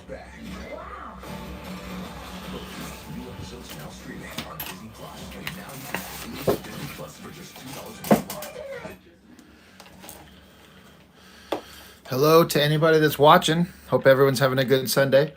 back. Wow. New episodes now streaming on Disney Plus, and now you can activate Disney Plus for just $2 a month. Hello to anybody that's watching. Hope everyone's having a good Sunday.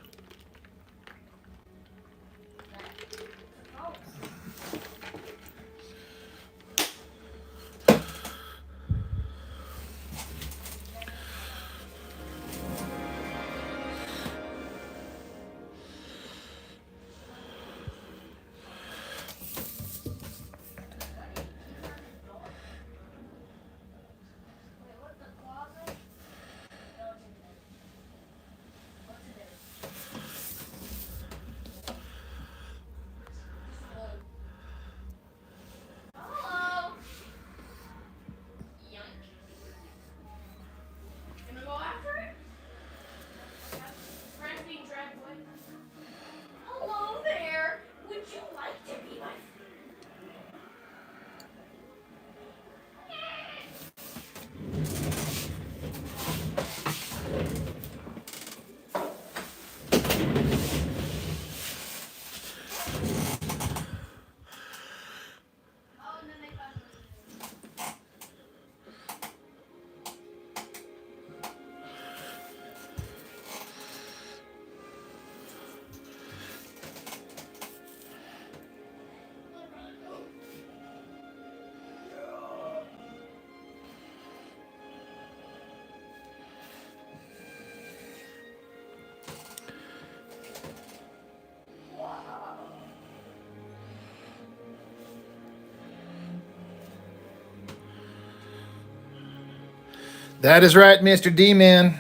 That is right, Mr. D-Man.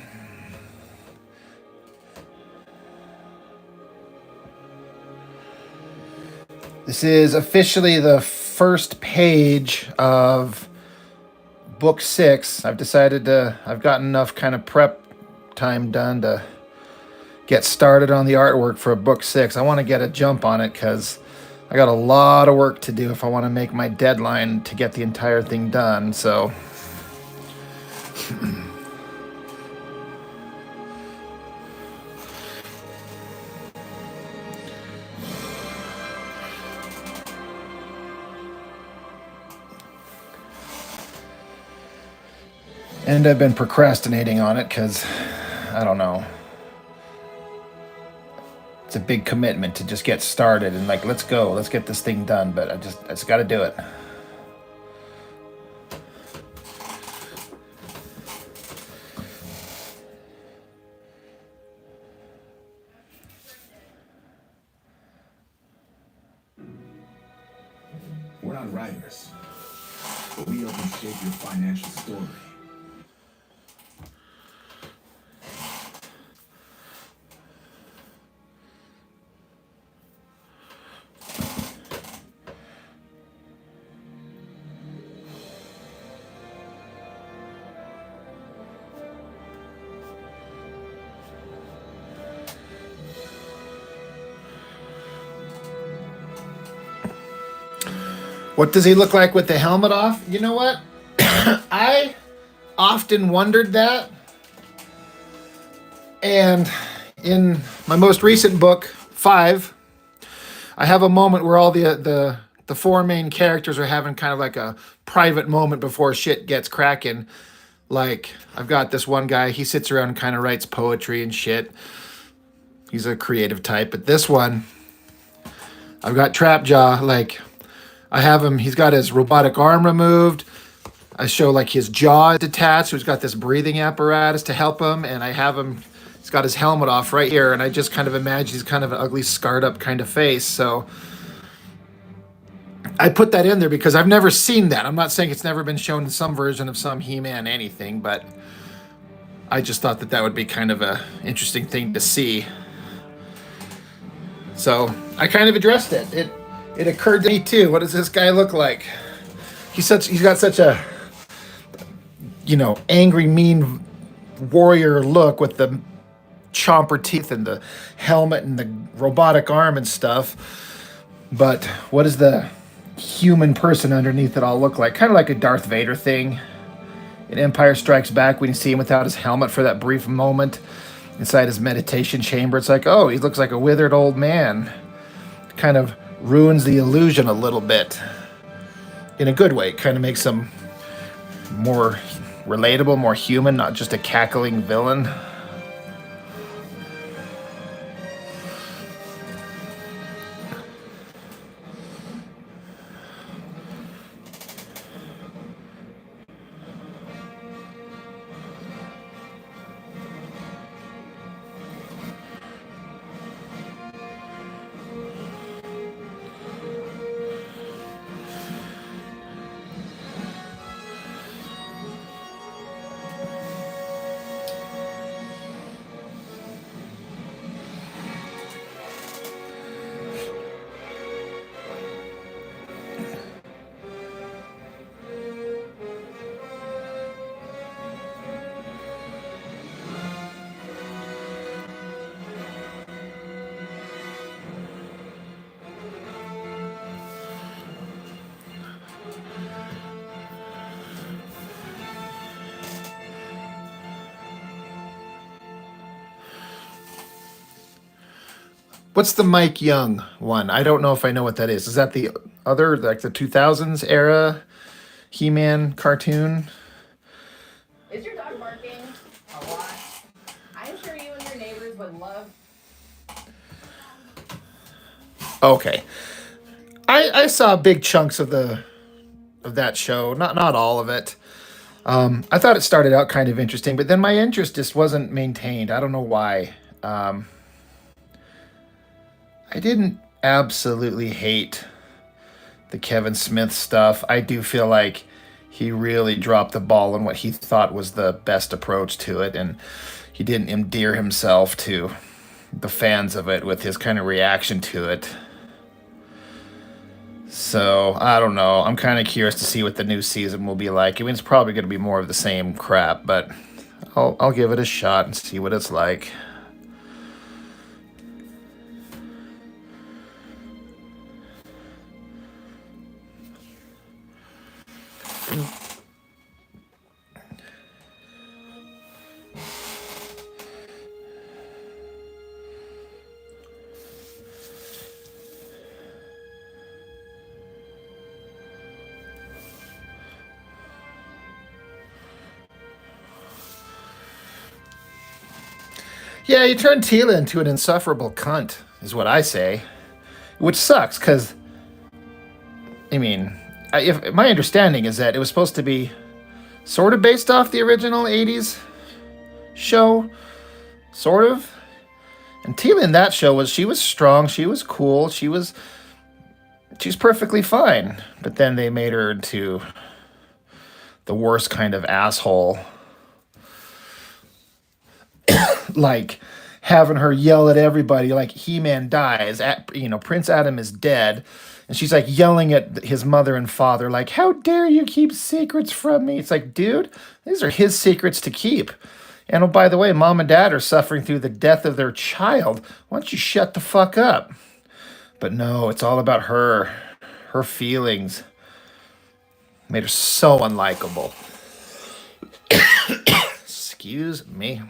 This is officially the first page of book 6. I've gotten enough kind of prep time done to get started on the artwork for book 6. I want to get a jump on it because I got a lot of work to do if I want to make my deadline to get the entire thing done, so... And I've been procrastinating on it because, I don't know. It's a big commitment to just get started and like, let's go, let's get this thing done. But I just got to do it. We're not writers, but we help you shape your financial story. What does he look like with the helmet off? You know what? I often wondered that. And in my most recent book, 5, I have a moment where all the 4 main characters are having kind of like a private moment before shit gets cracking. Like, I've got this one guy, he sits around and kind of writes poetry and shit. He's a creative type. But this one, I've got Trapjaw, like... I have him, he's got his robotic arm removed. I show like his jaw detached. So he's got this breathing apparatus to help him. And I have him, he's got his helmet off right here. And I just kind of imagine he's kind of an ugly, scarred up kind of face. So I put that in there because I've never seen that. I'm not saying it's never been shown in some version of some He-Man anything, but I just thought that would be kind of a interesting thing to see. So I kind of addressed it. It occurred to me too. What does this guy look like? He's got such a, angry, mean warrior look with the chomper teeth and the helmet and the robotic arm and stuff. But what does the human person underneath it all look like? Kind of like a Darth Vader thing in Empire Strikes Back when you see him without his helmet for that brief moment. inside his meditation chamber. It's like, oh, he looks like a withered old man. Kind of ruins the illusion a little bit. In a good way. It kind of makes him more relatable, more human, not just a cackling villain. What's the Mike Young one? I don't know if I know what that is. Is that the other, like the 2000s era He-Man cartoon? Is your dog barking a lot? I'm sure you and your neighbors would love. Okay. I saw big chunks of that show, not all of it. I thought it started out kind of interesting, but then my interest just wasn't maintained. I don't know why. I didn't absolutely hate the Kevin Smith stuff. I do feel like he really dropped the ball on what he thought was the best approach to it, and he didn't endear himself to the fans of it with his kind of reaction to it. So, I don't know. I'm kind of curious to see what the new season will be like. I mean, it's probably going to be more of the same crap, but I'll give it a shot and see what it's like. Yeah, you turned Tila into an insufferable cunt, is what I say. Which sucks, because, I mean, if my understanding is that it was supposed to be sort of based off the original 80s show. Sort of. And Tila in that show she was strong, she was cool, she's perfectly fine. But then they made her into the worst kind of asshole. Like having her yell at everybody like He-Man dies, Prince Adam is dead, and she's like yelling at his mother and father like, how dare you keep secrets from me? It's like, dude, these are his secrets to keep. And oh, by the way, mom and dad are suffering through the death of their child. Why don't you shut the fuck up? But no, it's all about her feelings. Made her so unlikable. Excuse me.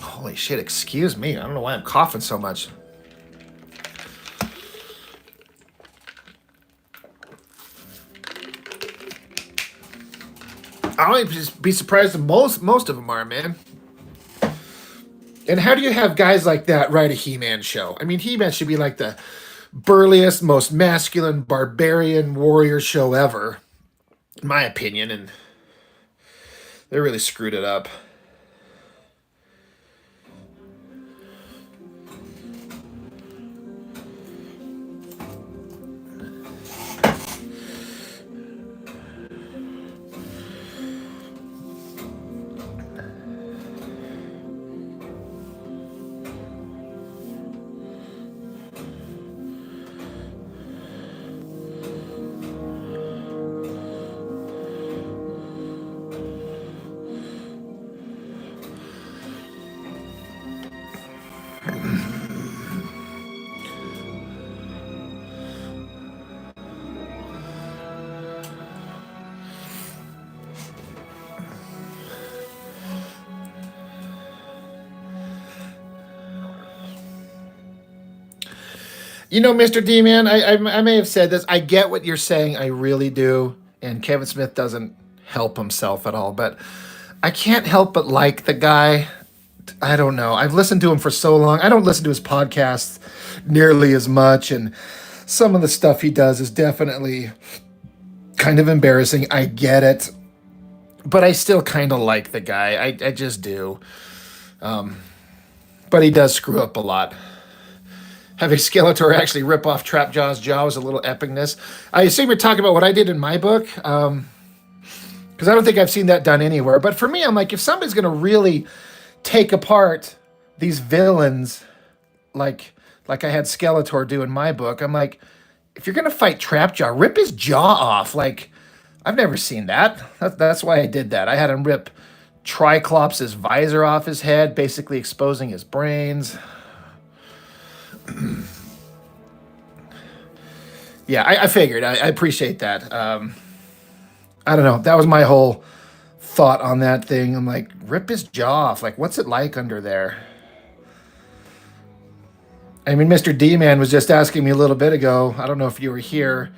Holy shit, excuse me. I don't know why I'm coughing so much. I would just be surprised if most of them are, man. And how do you have guys like that write a He-Man show? I mean, He-Man should be like the burliest, most masculine, barbarian warrior show ever, in my opinion, and they really screwed it up. You know, Mr. D, man, I may have said this. I get what you're saying. I really do. And Kevin Smith doesn't help himself at all. But I can't help but like the guy. I don't know. I've listened to him for so long. I don't listen to his podcasts nearly as much. And some of the stuff he does is definitely kind of embarrassing. I get it. But I still kind of like the guy. I just do. But he does screw up a lot. Having Skeletor actually rip off Trapjaw's jaw was a little epicness. I assume you're talking about what I did in my book, because I don't think I've seen that done anywhere. But for me, I'm like, if somebody's going to really take apart these villains, like I had Skeletor do in my book, I'm like, if you're going to fight Trapjaw, rip his jaw off. Like, I've never seen that. That's why I did that. I had him rip Triclops' visor off his head, basically exposing his brains. Yeah, I figured. I appreciate that. I don't know. That was my whole thought on that thing. I'm like, rip his jaw off. Like, what's it like under there? I mean, Mr. D-Man was just asking me a little bit ago. I don't know if you were here.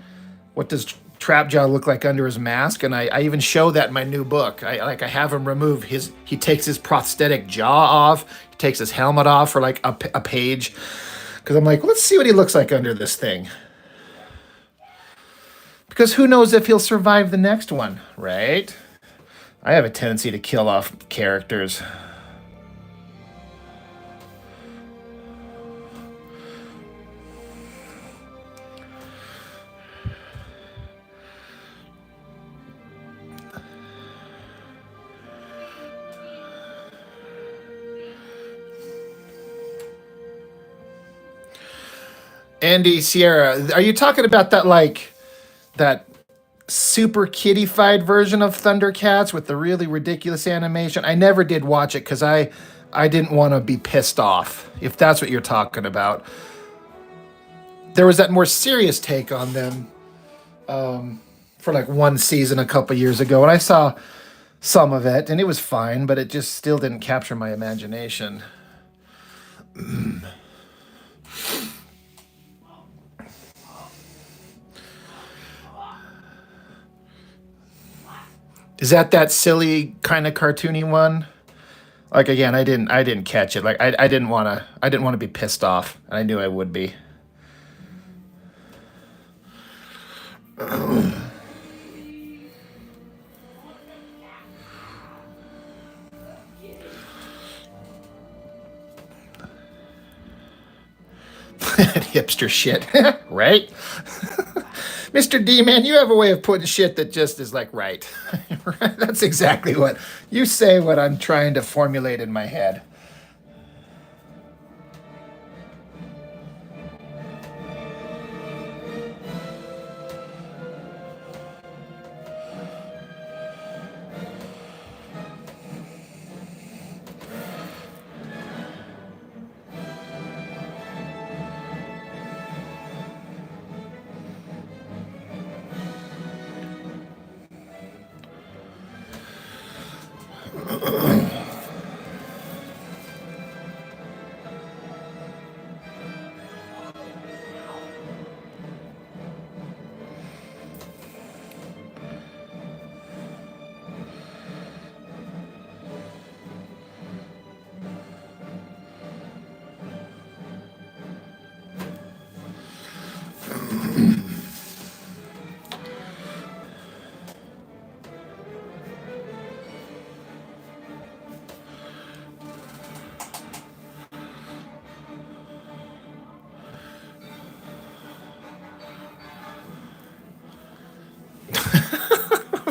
What does Trapjaw look like under his mask? And I even show that in my new book. I have him remove he takes his prosthetic jaw off. He takes his helmet off for like a page. Because I'm like, well, let's see what he looks like under this thing. Because who knows if he'll survive the next one, right? I have a tendency to kill off characters. Andy Sierra, are you talking about that super kiddified version of Thundercats with the really ridiculous animation? I never did watch it because I didn't want to be pissed off, if that's what you're talking about. There was that more serious take on them for like one season a couple years ago, and I saw some of it, and it was fine, but it just still didn't capture my imagination. Is that silly kind of cartoony one? Like, again, I didn't catch it. Like, I didn't want to be pissed off, and I knew I would be. Hipster shit, right? Mr. D, man, you have a way of putting shit that just is like, right. That's exactly what you say, what I'm trying to formulate in my head.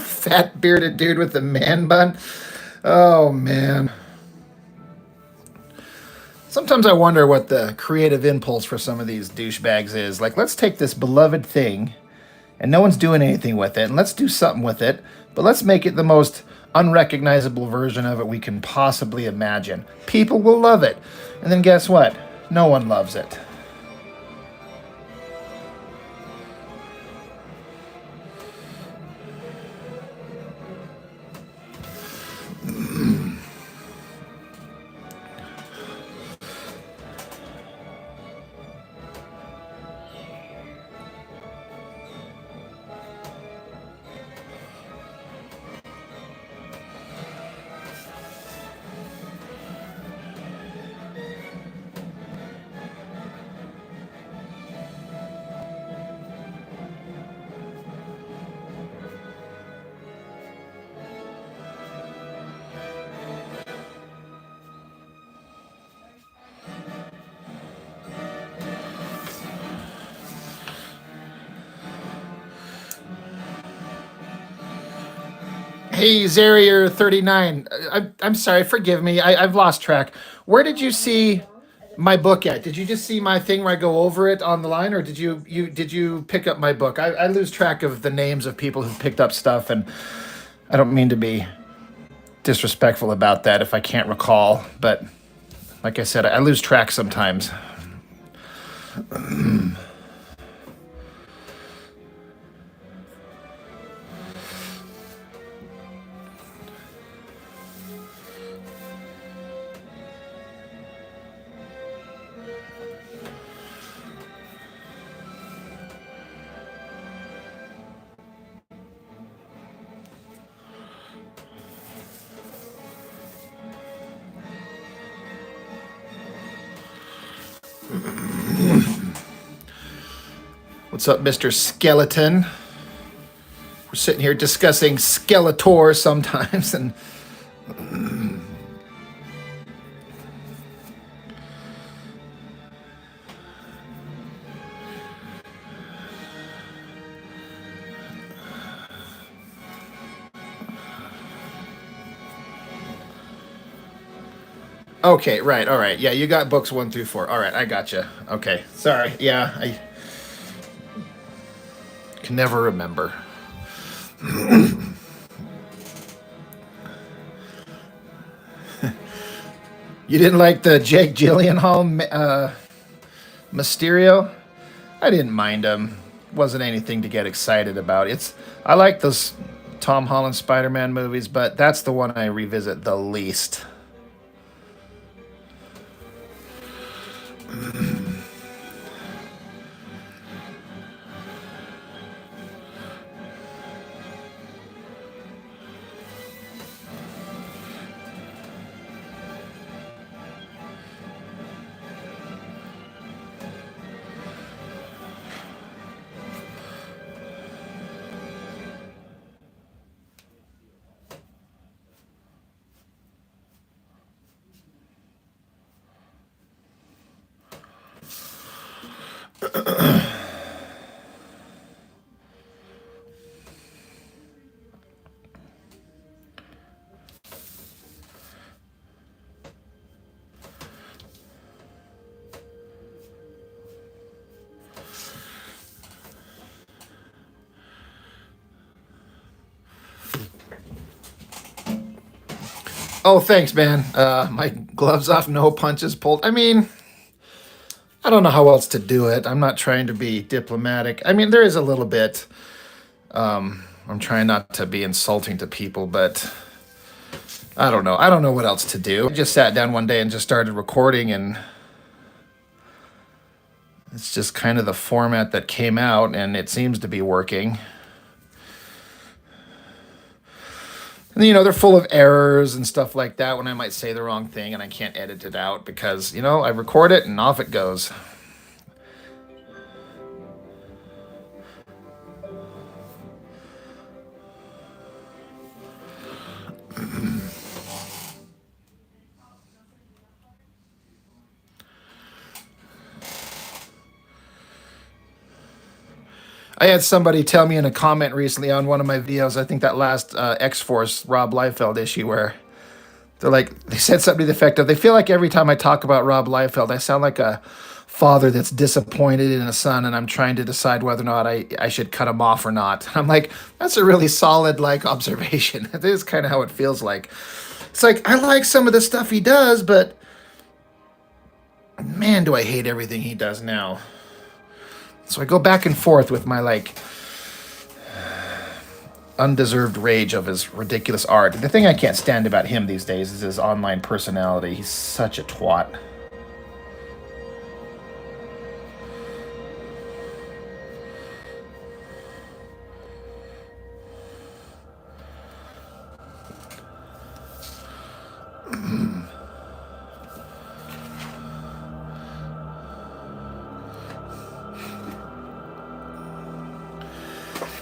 Fat bearded dude with the man bun. Oh man. Sometimes I wonder what the creative impulse for some of these douchebags is. Like, let's take this beloved thing, and no one's doing anything with it, and let's do something with it, but let's make it the most unrecognizable version of it we can possibly imagine. People will love it. And then guess what? No one loves it. Hey, Zarier39. I'm sorry, forgive me. I've lost track. Where did you see my book at? Did you just see my thing where I go over it on the line, or did you pick up my book? I lose track of the names of people who've picked up stuff, and I don't mean to be disrespectful about that if I can't recall, but like I said, I lose track sometimes. What's up, Mr. Skeleton? We're sitting here discussing Skeletor sometimes, and okay, right, all right, yeah, you got books 1 through 4. All right, I gotcha. Okay, sorry, yeah, I can never remember. You didn't like the Jake Gyllenhaal Mysterio? I didn't mind him. Wasn't anything to get excited about. I like those Tom Holland Spider-Man movies, but that's the one I revisit the least. Oh, thanks, man. My gloves off, no punches pulled. I mean, I don't know how else to do it. I'm not trying to be diplomatic. I mean, there is a little bit. I'm trying not to be insulting to people, but I don't know. I don't know what else to do. I just sat down one day and just started recording, and it's just kind of the format that came out, and it seems to be working. And, they're full of errors and stuff like that when I might say the wrong thing and I can't edit it out because, I record it and off it goes. I had somebody tell me in a comment recently on one of my videos, I think that last X-Force Rob Liefeld issue, where They said something to the effect of, they feel like every time I talk about Rob Liefeld, I sound like a father that's disappointed in a son, and I'm trying to decide whether or not I should cut him off or not. I'm like, that's a really solid observation. That is kind of how it feels like. It's like, I like some of the stuff he does, but man, do I hate everything he does now. So I go back and forth with my undeserved rage of his ridiculous art. The thing I can't stand about him these days is his online personality. He's such a twat.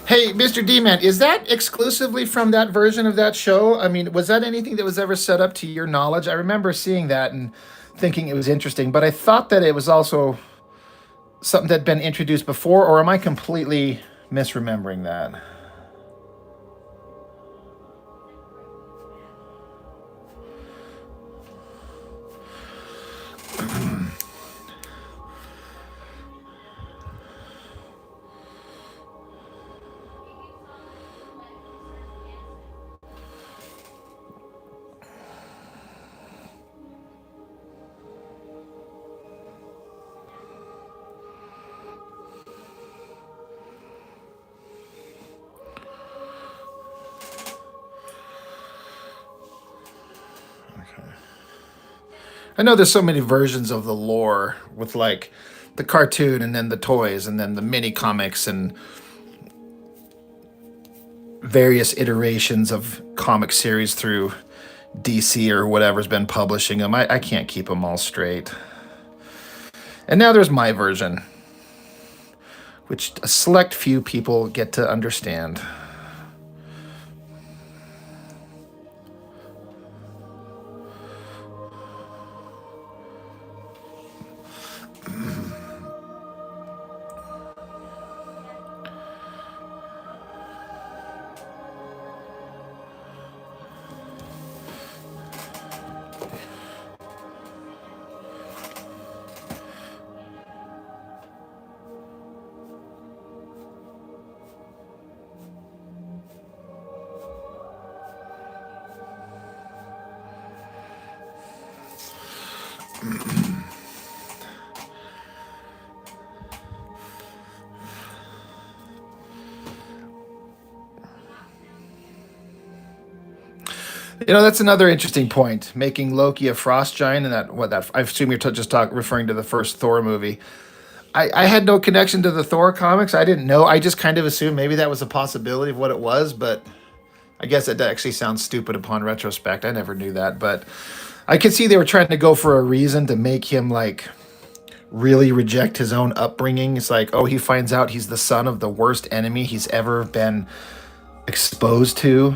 Hey, Mr. D-Man, is that exclusively from that version of that show? I mean, was that anything that was ever set up to your knowledge? I remember seeing that and thinking it was interesting, but I thought that it was also something that had been introduced before, or am I completely misremembering that? I know there's so many versions of the lore with the cartoon and then the toys and then the mini comics and various iterations of comic series through DC or whatever's been publishing them. I can't keep them all straight. And now there's my version, which a select few people get to understand. That's another interesting point. Making Loki a frost giant, and that I assume you're referring to the first Thor movie. I had no connection to the Thor comics. I didn't know. I just kind of assumed maybe that was a possibility of what it was, but I guess it actually sounds stupid upon retrospect. I never knew that, but I could see they were trying to go for a reason to make him really reject his own upbringing. It's like, oh, he finds out he's the son of the worst enemy he's ever been exposed to.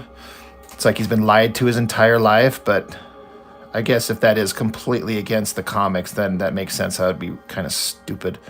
It's like he's been lied to his entire life, but I guess if that is completely against the comics, then that makes sense how it'd be kind of stupid.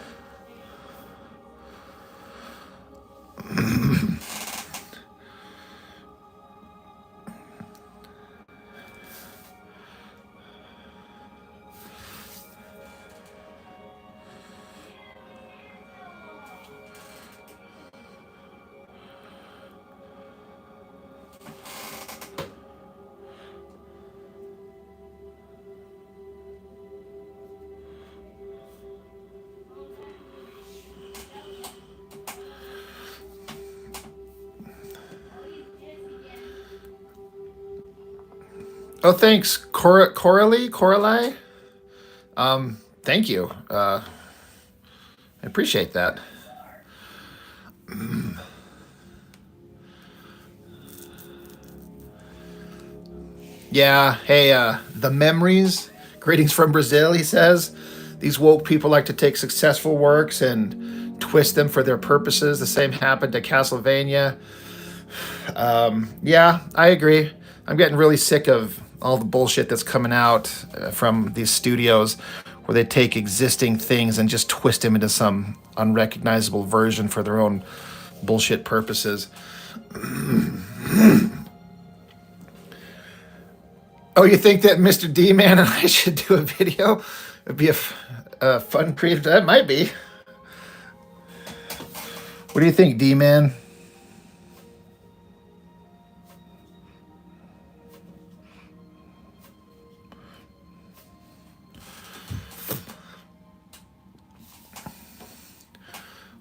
Oh, thanks, Coralie. Thank you. I appreciate that. Yeah. Hey, the memories. Greetings from Brazil. He says these woke people like to take successful works and twist them for their purposes. The same happened to Castlevania. Yeah, I agree. I'm getting really sick of all the bullshit that's coming out from these studios where they take existing things and just twist them into some unrecognizable version for their own bullshit purposes. Oh, you think that Mr. D-Man and I should do a video? It'd be a fun creative. That might be. What do you think, D-Man?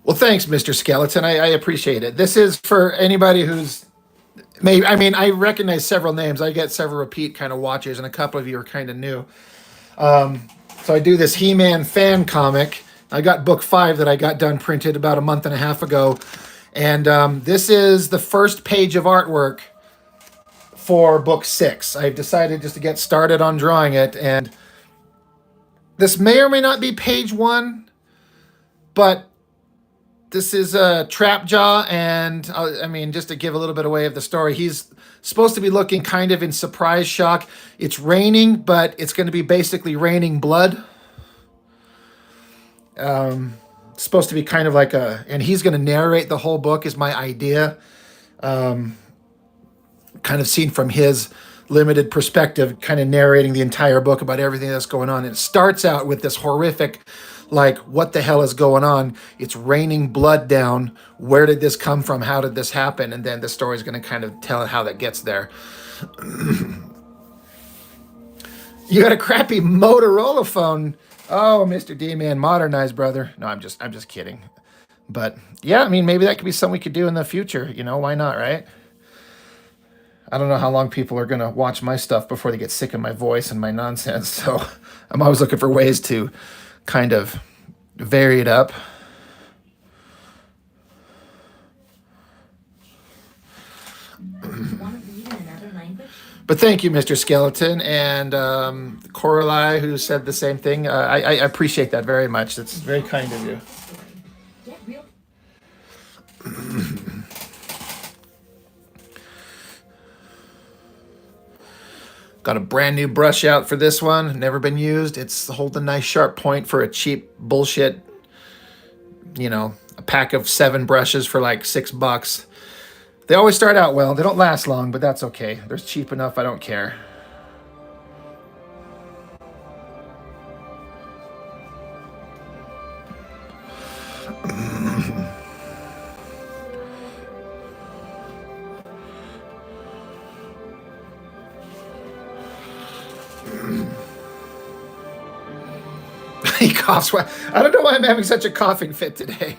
Well, thanks, Mr. Skeleton. I appreciate it. This is for anybody who's maybe. I mean, I recognize several names. I get several repeat kind of watchers, and a couple of you are kind of new. So I do this HeMan Fan Comic. I got book 5 that I got done printed about a month and a half ago. And this is the first page of artwork for book 6. I've decided just to get started on drawing it. And this may or may not be page 1, but this is Trapjaw. And I mean, just to give a little bit away of the story, he's supposed to be looking kind of in surprise shock. It's raining, but it's going to be basically raining blood. Supposed to be kind of like and he's going to narrate the whole book is my idea. Kind of seen from his limited perspective, kind of narrating the entire book about everything that's going on. And it starts out with this horrific, like, what the hell is going on? It's raining blood down. Where did this come from? How did this happen? And then the story is going to kind of tell how that gets there. You got a crappy Motorola phone. Oh, Mr. D-Man, modernized, brother. No, I'm just kidding. But yeah, I mean, maybe that could be something we could do in the future. You know, why not, right? I don't know how long people are going to watch my stuff before they get sick of my voice and my nonsense. So I'm always looking for ways to kind of vary it up. But thank you, Mr. Skeleton, and Coralie, who said the same thing. I appreciate that very much. That's very kind of you. Got a brand new brush out for this one. Never been used. It's holding a nice sharp point for a cheap bullshit, you know, a pack of 7 brushes for like $6. They always start out well. They don't last long, but that's okay. They're cheap enough. I don't care. He coughs. I don't know why I'm having such a coughing fit today.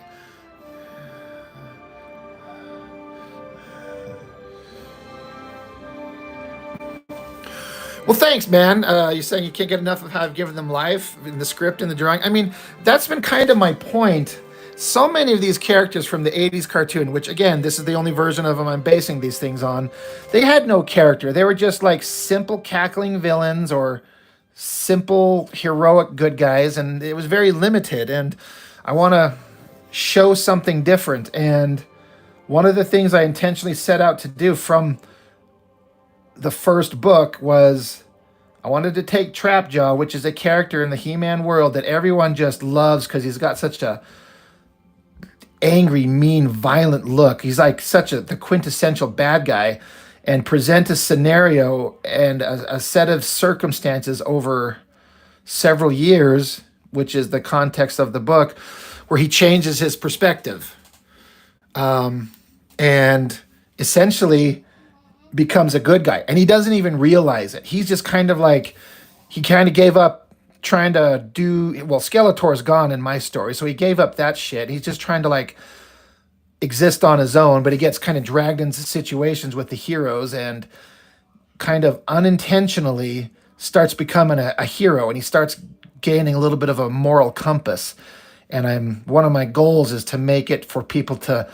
Well, thanks, man. You're saying you can't get enough of how I've given them life in the script and the drawing. I mean, that's been kind of my point. So many of these characters from the 80s cartoon, which, again, this is the only version of them I'm basing these things on, they had no character. They were just like simple cackling villains or simple heroic good guys, and it was very limited. And I want to show something different. And one of the things I intentionally set out to do from the first book was I wanted to take Trapjaw, which is a character in the He-Man world that everyone just loves because he's got such a angry, mean, violent look. He's like the quintessential bad guy, and present a scenario and a set of circumstances over several years, which is the context of the book, where he changes his perspective. And essentially becomes a good guy, and he doesn't even realize it. He's just kind of like, he kind of gave up trying to do, well, Skeletor's gone in my story, so he gave up that shit. He's just trying to like exist on his own, but he gets kind of dragged into situations with the heroes and kind of unintentionally starts becoming a hero, and he starts gaining a little bit of a moral compass. And one of my goals is to make it for people to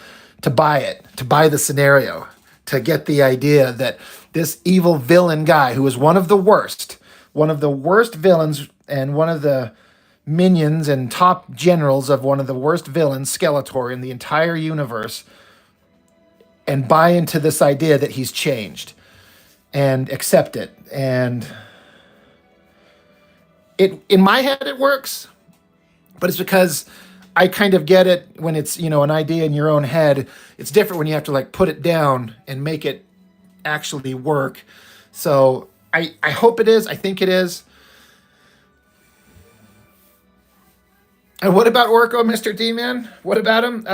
buy it, to buy the scenario, to get the idea that this evil villain guy, who is one of the worst villains and one of the minions and top generals of one of the worst villains, Skeletor, in the entire universe, and buy into this idea that he's changed and accept it. And in my head it works, but it's because I kind of get it when it's, you know, an idea in your own head. It's different when you have to like put it down and make it actually work. So I hope it is. I think it is. And what about Orco, Mr. D-Man? What about him?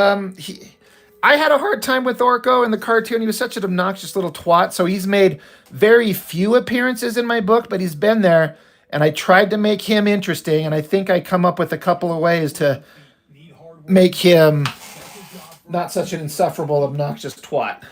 I had a hard time with Orco in the cartoon. He was such an obnoxious little twat. So he's made very few appearances in my book, but he's been there. And I tried to make him interesting. And I think I come up with a couple of ways to make him not such an insufferable, obnoxious twat.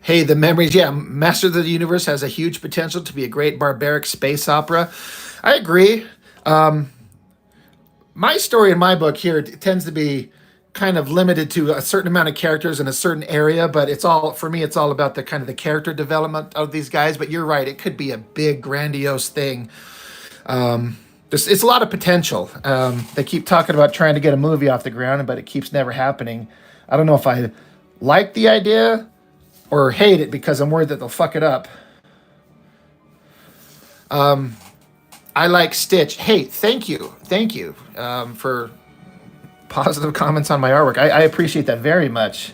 Hey, the memories. Yeah, Master of the Universe has a huge potential to be a great barbaric space opera. I agree. My story in my book here tends to be kind of limited to a certain amount of characters in a certain area, but it's all, for me, it's all about the kind of the character development of these guys. But you're right, it could be a big, grandiose thing. It's a lot of potential. They keep talking about trying to get a movie off the ground, but it keeps never happening. I don't know if I like the idea or hate it because I'm worried that they'll fuck it up. I like Stitch. Hey, thank you for positive comments on my artwork. I appreciate that very much.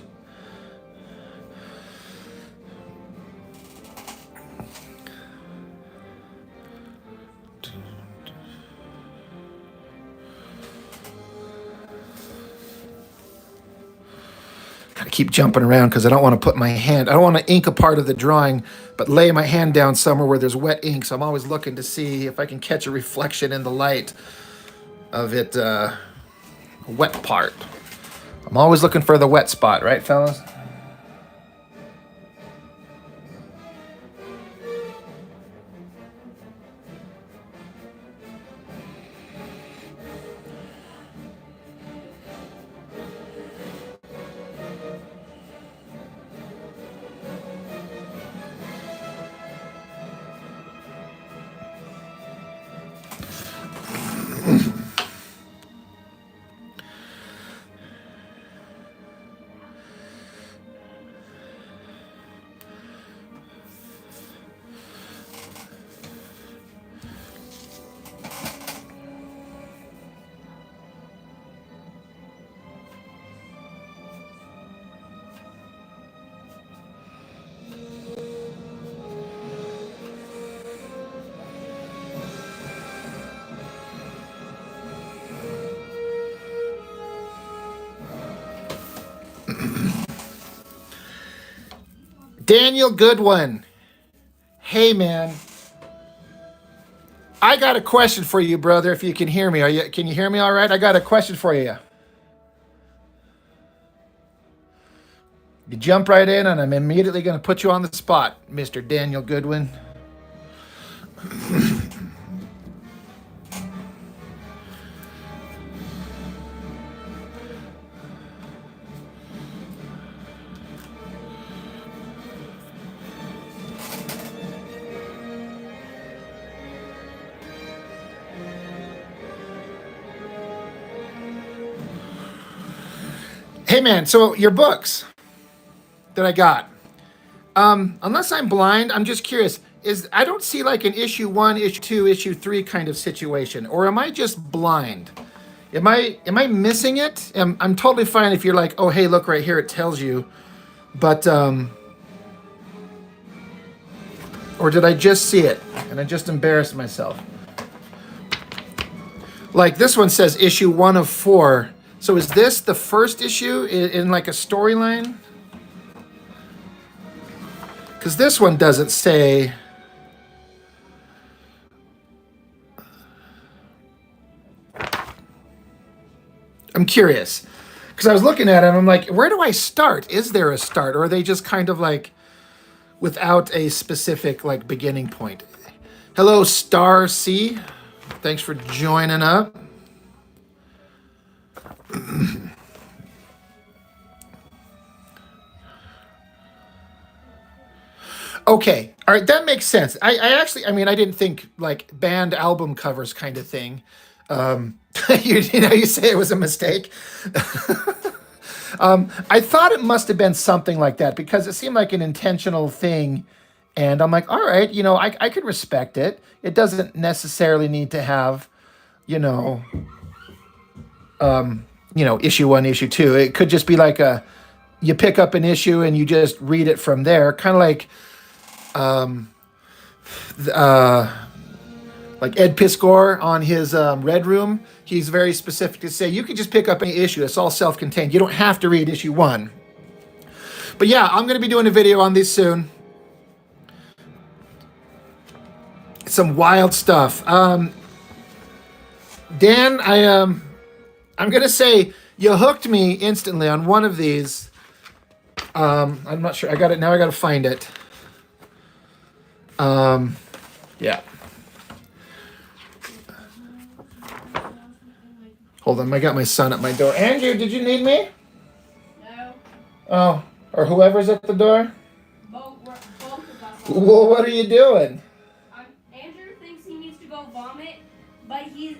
Gotta keep jumping around because I don't want to put my hand, I don't want to ink a part of the drawing, but lay my hand down somewhere where there's wet ink. So I'm always looking to see if I can catch a reflection in the light of it, wet part. I'm always looking for the wet spot, right, fellas? Daniel Goodwin. Hey, man. I got a question for you, brother, if you can hear me. Can you hear me all right? I got a question for you. You jump right in, and I'm immediately going to put you on the spot, Mr. Daniel Goodwin. Hey, man, so your books that I got, unless I'm blind, I'm just curious, I don't see like an issue 1, issue 2, issue 3 kind of situation, or am I just blind? Am I missing it? I'm totally fine if you're like, oh, hey, look right here, it tells you, but, or did I just see it and I just embarrassed myself? Like this one says issue 1 of 4. So is this the first issue in like a storyline? Because this one doesn't say. I'm curious. Because I was looking at it and I'm like, where do I start? Is there a start? Or are they just kind of like without a specific like beginning point? Hello, Star C. Thanks for joining up. Okay, all right, that makes sense. I actually, I mean, I didn't think like band album covers kind of thing. You say it was a mistake. I thought it must have been something like that because it seemed like an intentional thing. And I'm like, all right, I could respect it. It doesn't necessarily need to have you know, issue 1, issue 2. It could just be like you pick up an issue and you just read it from there, kind of like Ed Piskor on his Red Room. He's very specific to say you can just pick up any issue. It's all self-contained. You don't have to read issue 1. But yeah, I'm going to be doing a video on these soon. Some wild stuff. Dan, I'm going to say you hooked me instantly on one of these. I'm not sure. I got it now. I got to find it. Yeah. Hold on. I got my son at my door. Andrew, did you need me? No. Oh, or whoever's at the door? Both of us. Well, what are you doing? Andrew thinks he needs to go vomit, but he's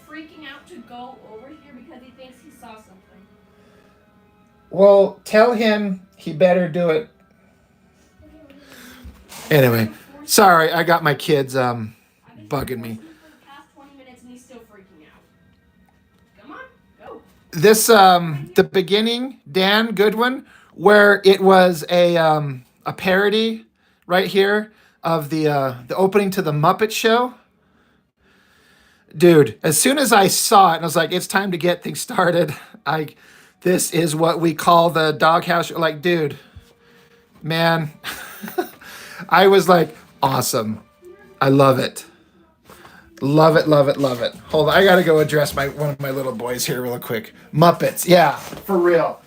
freaking out to go over here because he thinks he saw something. Well, tell him he better do it. Anyway, sorry, I got my kids bugging me. For the past 20 minutes and he's still freaking out. Come on, go. This the beginning, Dan Goodwin, where it was a parody right here of the opening to the Muppet Show. Dude, as soon as I saw it, and I was like, it's time to get things started. This is what we call the doghouse. Like, dude, man, I was like, awesome. I love it. Love it, love it, love it. Hold on, I gotta go address one of my little boys here real quick. Muppets, yeah, for real.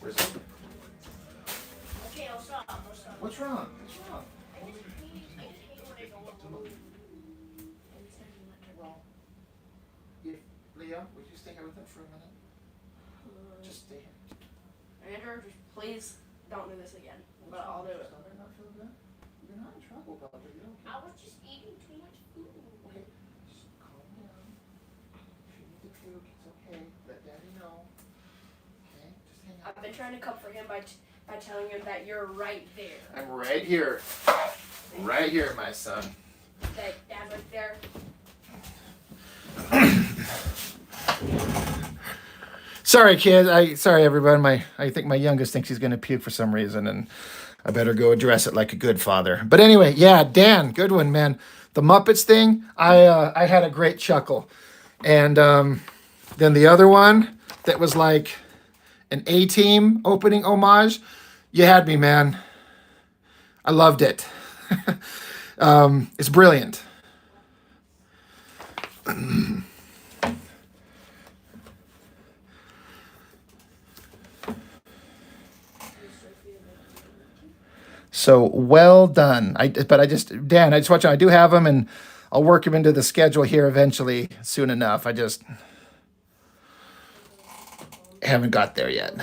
Where's it? Okay, I'll stop. What's wrong? Leo, would you stay here with him for a minute? Just stay here. Andrew, just please don't do this again. But I'll do it. Not feel good? You're not in trouble, Bubba. You're okay. I was just eating too much food. Okay, just calm down. If you need to puke, it's okay. Let Daddy know. Okay, just hang out. I've been trying to comfort him by telling him that you're right there. I'm right here. Right here, my son. That Dad's right there. Sorry, kid. Sorry, everybody. I think my youngest thinks he's going to puke for some reason, and I better go address it like a good father. But anyway, yeah, Dan Goodwin, man, the Muppets thing. I had a great chuckle, and then the other one that was like an A-Team opening homage. You had me, man. I loved it. It's brilliant. So well done. Dan, I just watch. I do have them, and I'll work them into the schedule here eventually, soon enough. I just haven't got there yet.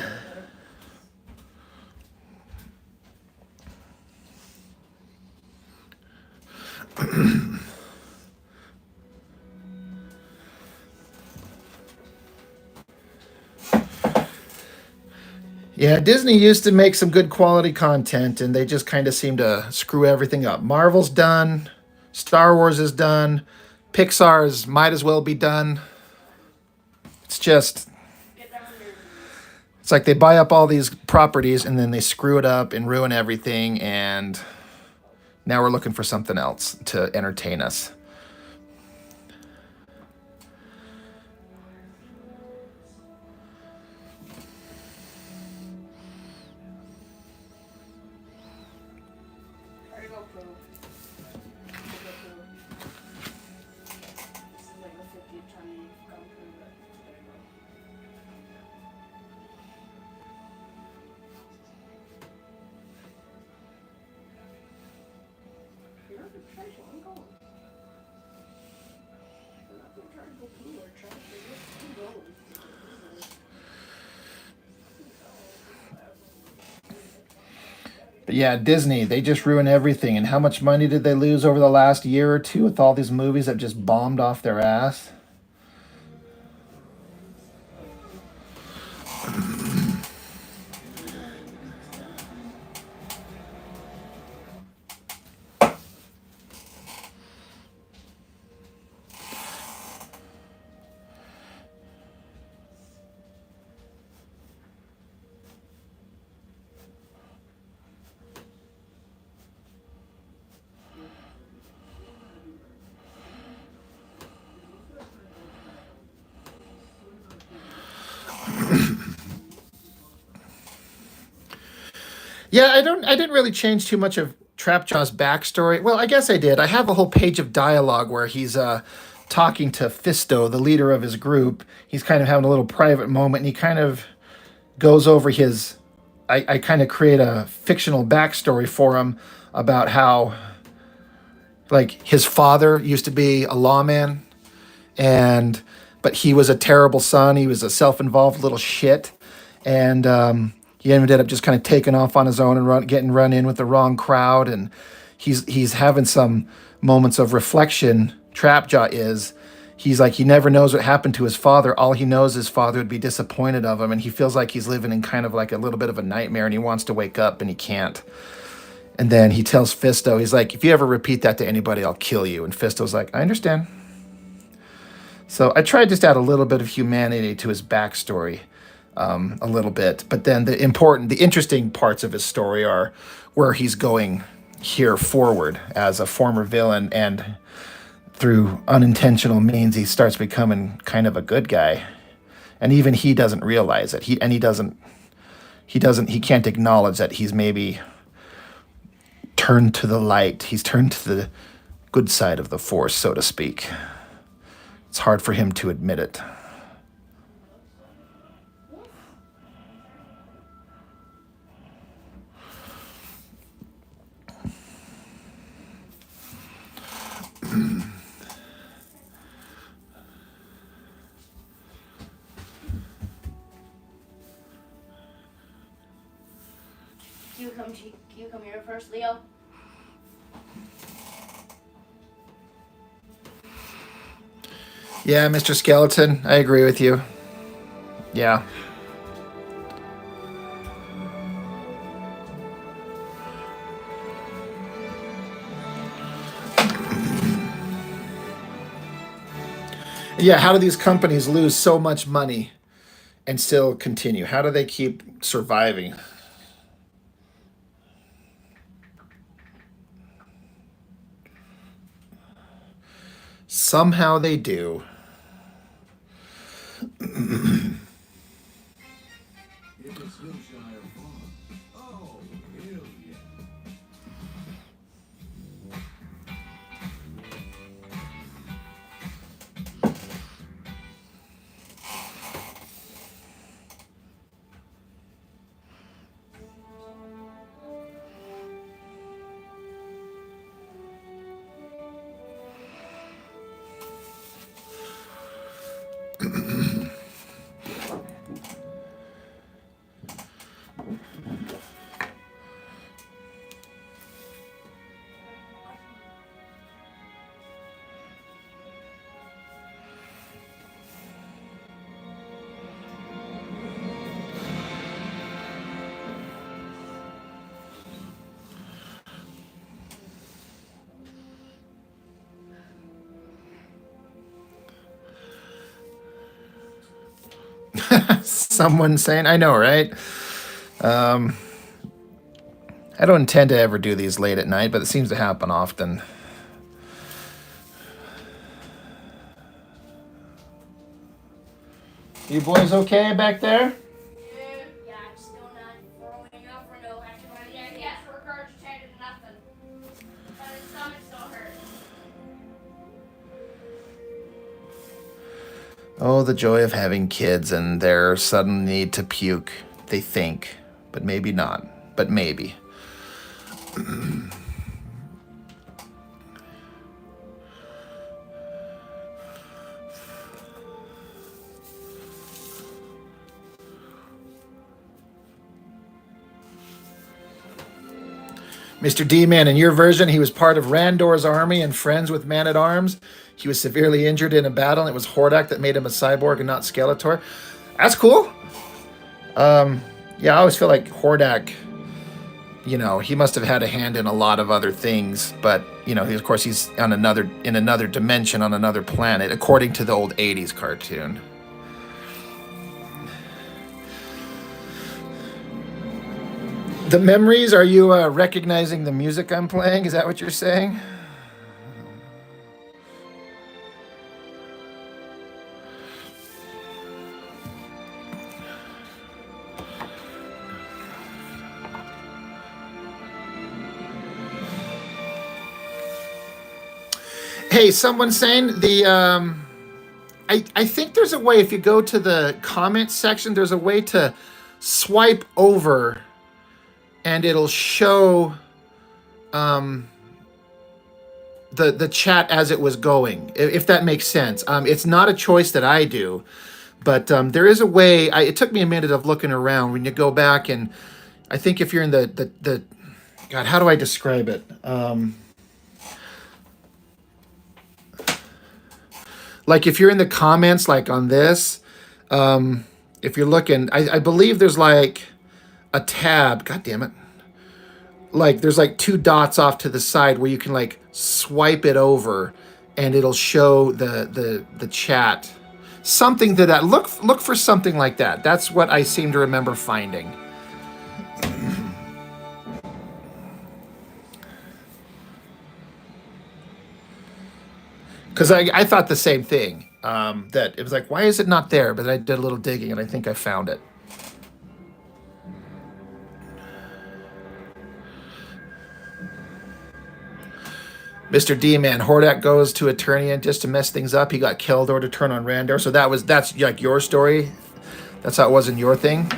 Yeah, Disney used to make some good quality content, and they just kind of seem to screw everything up. Marvel's done. Star Wars is done. Pixar's might as well be done. It's just... It's like they buy up all these properties, and then they screw it up and ruin everything, and now we're looking for something else to entertain us. But yeah, Disney, they just ruin everything. And how much money did they lose over the last year or two with all these movies that just bombed off their ass? Yeah, I didn't really change too much of Trapjaw's backstory. Well, I guess I did. I have a whole page of dialogue where he's talking to Fisto, the leader of his group. He's kind of having a little private moment, and he kind of goes over his. I kind of create a fictional backstory for him about how, like, his father used to be a lawman, and but he was a terrible son. He was a self-involved little shit, and he ended up just kind of taking off on his own and getting run in with the wrong crowd. And he's having some moments of reflection. Trapjaw is. He's like, he never knows what happened to his father. All he knows is his father would be disappointed of him, and he feels like he's living in kind of like a little bit of a nightmare, and he wants to wake up and he can't. And then he tells Fisto, he's like, if you ever repeat that to anybody, I'll kill you. And Fisto's like, I understand. So I tried just to add a little bit of humanity to his backstory, a little bit. But then the interesting parts of his story are where he's going here forward as a former villain, and through unintentional means, he starts becoming kind of a good guy. And even he doesn't realize it. He can't acknowledge that he's maybe turned to the light. He's turned to the good side of the force, so to speak. It's hard for him to admit it. You come here first, Leo. Yeah, Mr. Skeleton, I agree with you. Yeah. Yeah, how do these companies lose so much money and still continue? How do they keep surviving? Somehow they do. If it's Wilshire Farm. Oh, hell yeah. Someone saying, I know, right? I don't intend to ever do these late at night, but it seems to happen often. You boys okay back there? Yeah, I'm still not throwing up or no action. Yeah, he has regurgitated nothing. But his stomach still hurts. Oh, the joy of having kids and their sudden need to puke. They think, but maybe not. But maybe. Mr. D-Man, in your version, he was part of Randor's army and friends with Man-at-Arms. He was severely injured in a battle, and it was Hordak that made him a cyborg and not Skeletor. That's cool. Yeah, I always feel like Hordak, he must have had a hand in a lot of other things, but, of course, he's in another dimension, on another planet, according to the old 80s cartoon. The memories, are you recognizing the music I'm playing? Is that what you're saying? Hey, someone's saying I think there's a way, if you go to the comment section, there's a way to swipe over and it'll show the chat as it was going, if that makes sense. It's not a choice that I do, but there is a way. It took me a minute of looking around. When you go back, and I think if you're in the God, how do I describe it? Like if you're in the comments, like on this, if you're looking, I believe there's like a tab. God damn it. Like there's like two dots off to the side where you can like swipe it over and it'll show the chat. Something to that. Look for something like that. That's what I seem to remember finding. Because I thought the same thing. That it was like, why is it not there? But I did a little digging and I think I found it. Mr. D-Man, Hordak goes to Eternian just to mess things up. He got killed or to turn on Randor. So that's like your story. That's how it was in your thing.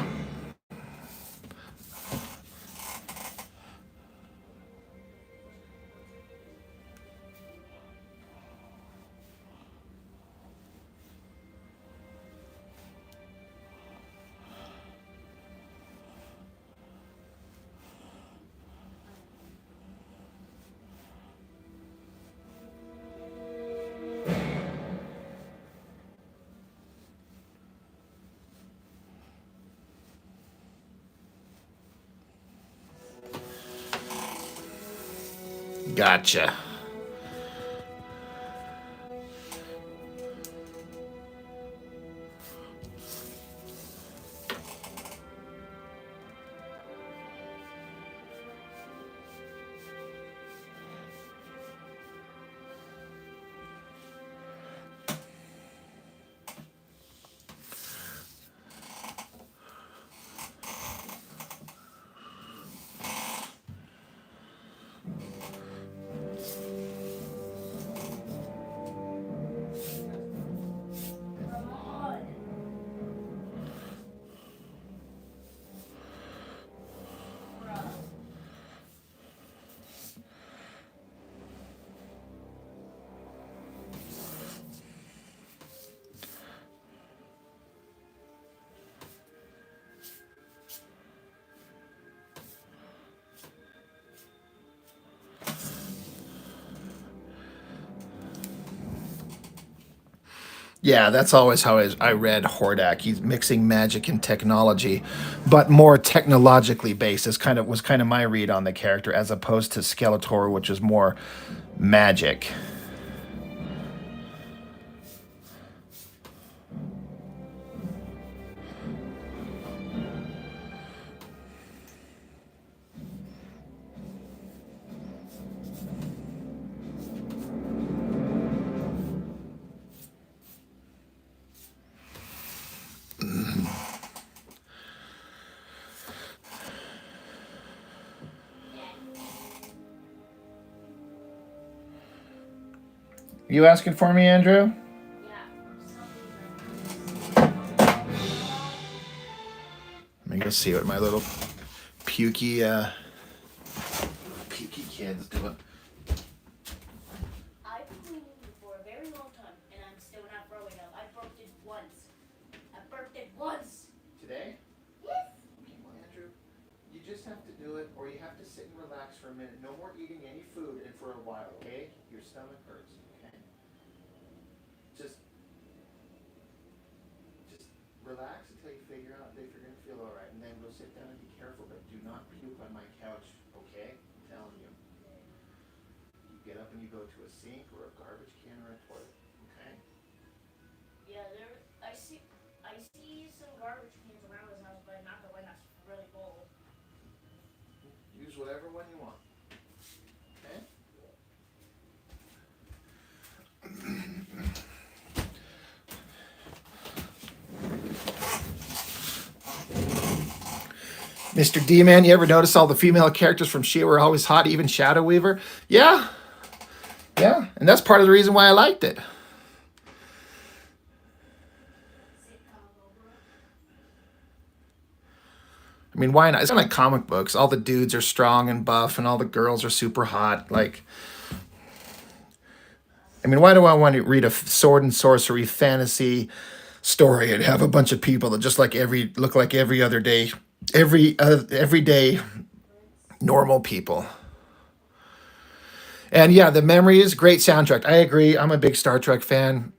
Gotcha. Yeah, that's always how I read Hordak. He's mixing magic and technology, but more technologically based. Was kind of my read on the character, as opposed to Skeletor, which is more magic. You asking for me, Andrew? Yeah. Let me go see what my little pukey kid's doing. I've been cleaning for a very long time, and I'm still not growing up. I burped it once. Today? Yes. Okay, well, Andrew, you just have to do it, or you have to sit and relax for a minute. No more eating any food and for a while, okay? Your stomach hurts, okay? Just relax until you figure out if you're gonna feel all right, and then we'll sit down and be careful, but do not puke on my couch, okay? I'm telling you. You get up and you go to a sink or a garbage can or a toilet, okay? Yeah, I see some garbage cans around his house, but not the one that's really full. Use whatever one you want. Okay? Mr. D-Man, you ever notice all the female characters from She were always hot, even Shadow Weaver? Yeah. Yeah, and that's part of the reason why I liked it. I mean, why not? It's kind of like comic books. All the dudes are strong and buff, and all the girls are super hot. Like, I mean, why do I want to read a sword and sorcery fantasy story and have a bunch of people that just look like every other day, everyday normal people? And yeah, the memories, great soundtrack. I agree. I'm a big Star Trek fan,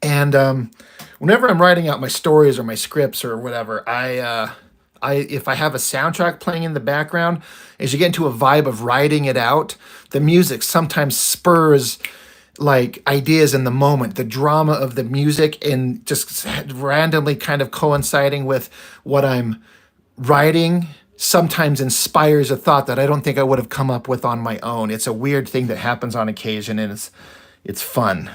and whenever I'm writing out my stories or my scripts or whatever, if I have a soundtrack playing in the background, as you get into a vibe of writing it out, the music sometimes spurs like ideas in the moment, the drama of the music, and just randomly kind of coinciding with what I'm writing sometimes inspires a thought that I don't think I would have come up with on my own. It's a weird thing that happens on occasion, and it's fun.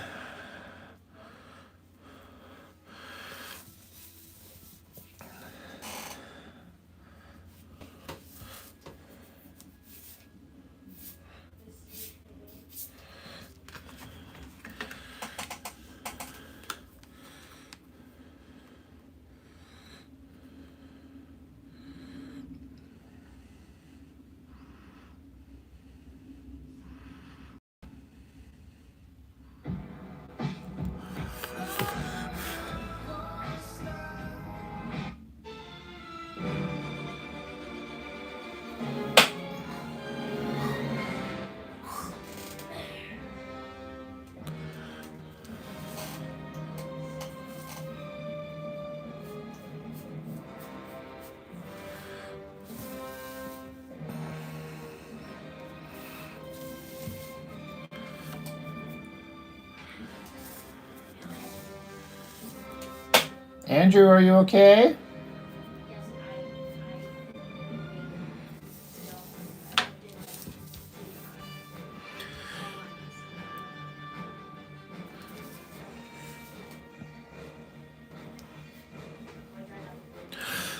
Andrew, are you okay?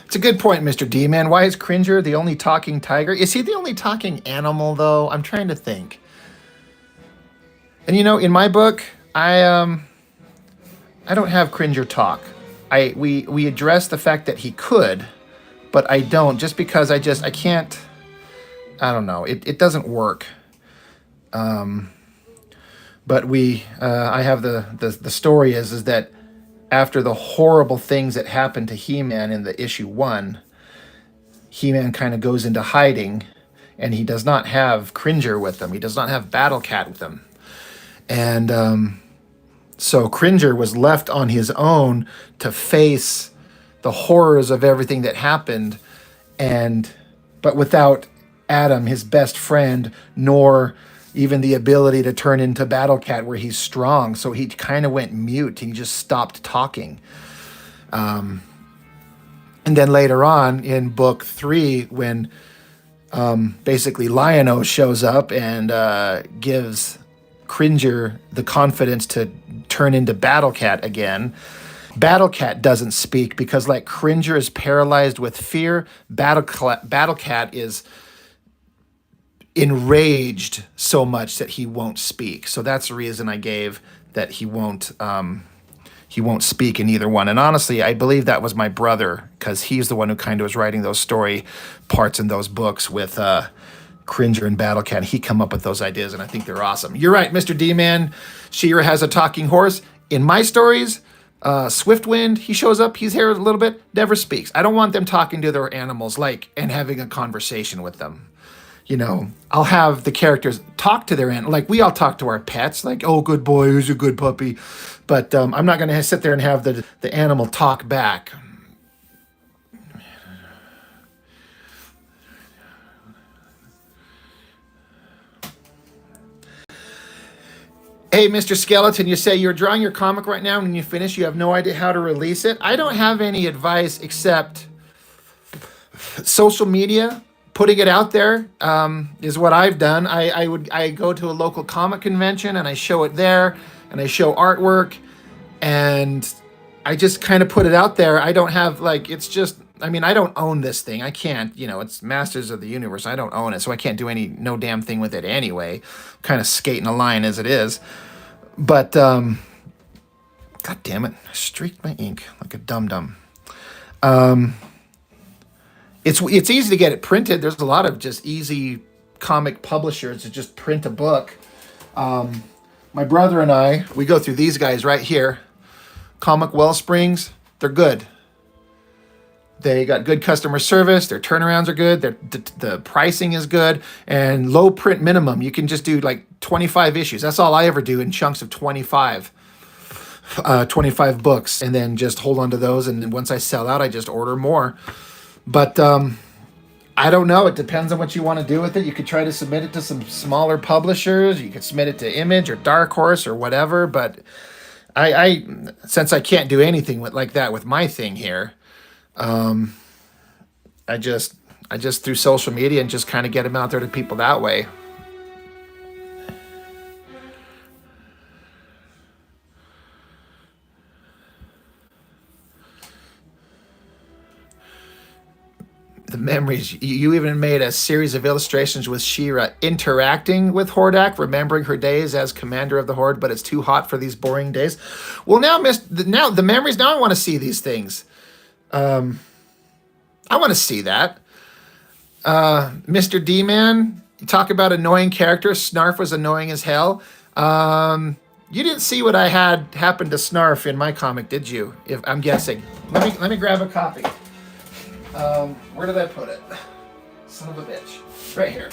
It's a good point, Mr. D, man. Why is Cringer the only talking tiger? Is he the only talking animal, though? I'm trying to think. And you know, in my book, I don't have Cringer talk. We address the fact that he could, but I don't, just because I can't. I don't know. It doesn't work. But I have the story is that after the horrible things that happened to He-Man in the issue 1, He-Man kind of goes into hiding, and he does not have Cringer with him. He does not have Battle Cat with him. And so Cringer was left on his own to face the horrors of everything that happened, but without Adam, his best friend, nor even the ability to turn into Battle Cat where he's strong. So he kind of went mute. He just stopped talking. And then later on in book 3, when basically Lion-O shows up and gives Cringer the confidence to turn into Battle Cat again, Battle Cat doesn't speak because, like, Cringer is paralyzed with fear. Battle Cat is enraged so much that he won't speak. So that's the reason I gave that he won't speak in either one. And honestly, I believe that was my brother, because he's the one who kind of was writing those story parts in those books with Cringer and Battle Cat. He come up with those ideas, and I think they're awesome. You're right, Mr. D-Man. She-Ra has a talking horse. In my stories, Swiftwind, he shows up, he's here a little bit, never speaks. I don't want them talking to their animals and having a conversation with them. You know, I'll have the characters talk to their animal, like we all talk to our pets, like, oh, good boy, who's a good puppy. But I'm not going to sit there and have the animal talk back. Hey, Mr. Skeleton, you say you're drawing your comic right now, and when you finish, you have no idea how to release it. I don't have any advice except social media. Putting it out there is what I've done. I go to a local comic convention and I show it there, and I show artwork, and I just kind of put it out there. I don't have it's just I mean, I don't own this thing. I can't, you know, it's Masters of the Universe. I don't own it, so I can't do no damn thing with it anyway. Kind of skating a line as it is. But, God damn it. I streaked my ink like a dum-dum. It's easy to get it printed. There's a lot of just easy comic publishers that just print a book. My brother and I, we go through these guys right here. Comic Wellsprings, they're good. They got good customer service. Their turnarounds are good. The pricing is good. And low print minimum. You can just do like 25 issues. That's all I ever do in chunks of 25 books. And then just hold on to those. And then once I sell out, I just order more. But I don't know. It depends on what you want to do with it. You could try to submit it to some smaller publishers. You could submit it to Image or Dark Horse or whatever. But I since I can't do anything like that with my thing here, I just through social media and just kind of get them out there to people that way. The memories. You even made a series of illustrations with She-Ra interacting with Hordak, remembering her days as commander of the Horde, but it's too hot for these boring days. Well, now the memories. Now I want to see these things. I want to see that. Mr. D-Man, you talk about annoying characters. Snarf was annoying as hell. You didn't see what I had happen to Snarf in my comic, did you? If I'm guessing. Let me grab a copy. Where did I put it? Son of a bitch. Right here.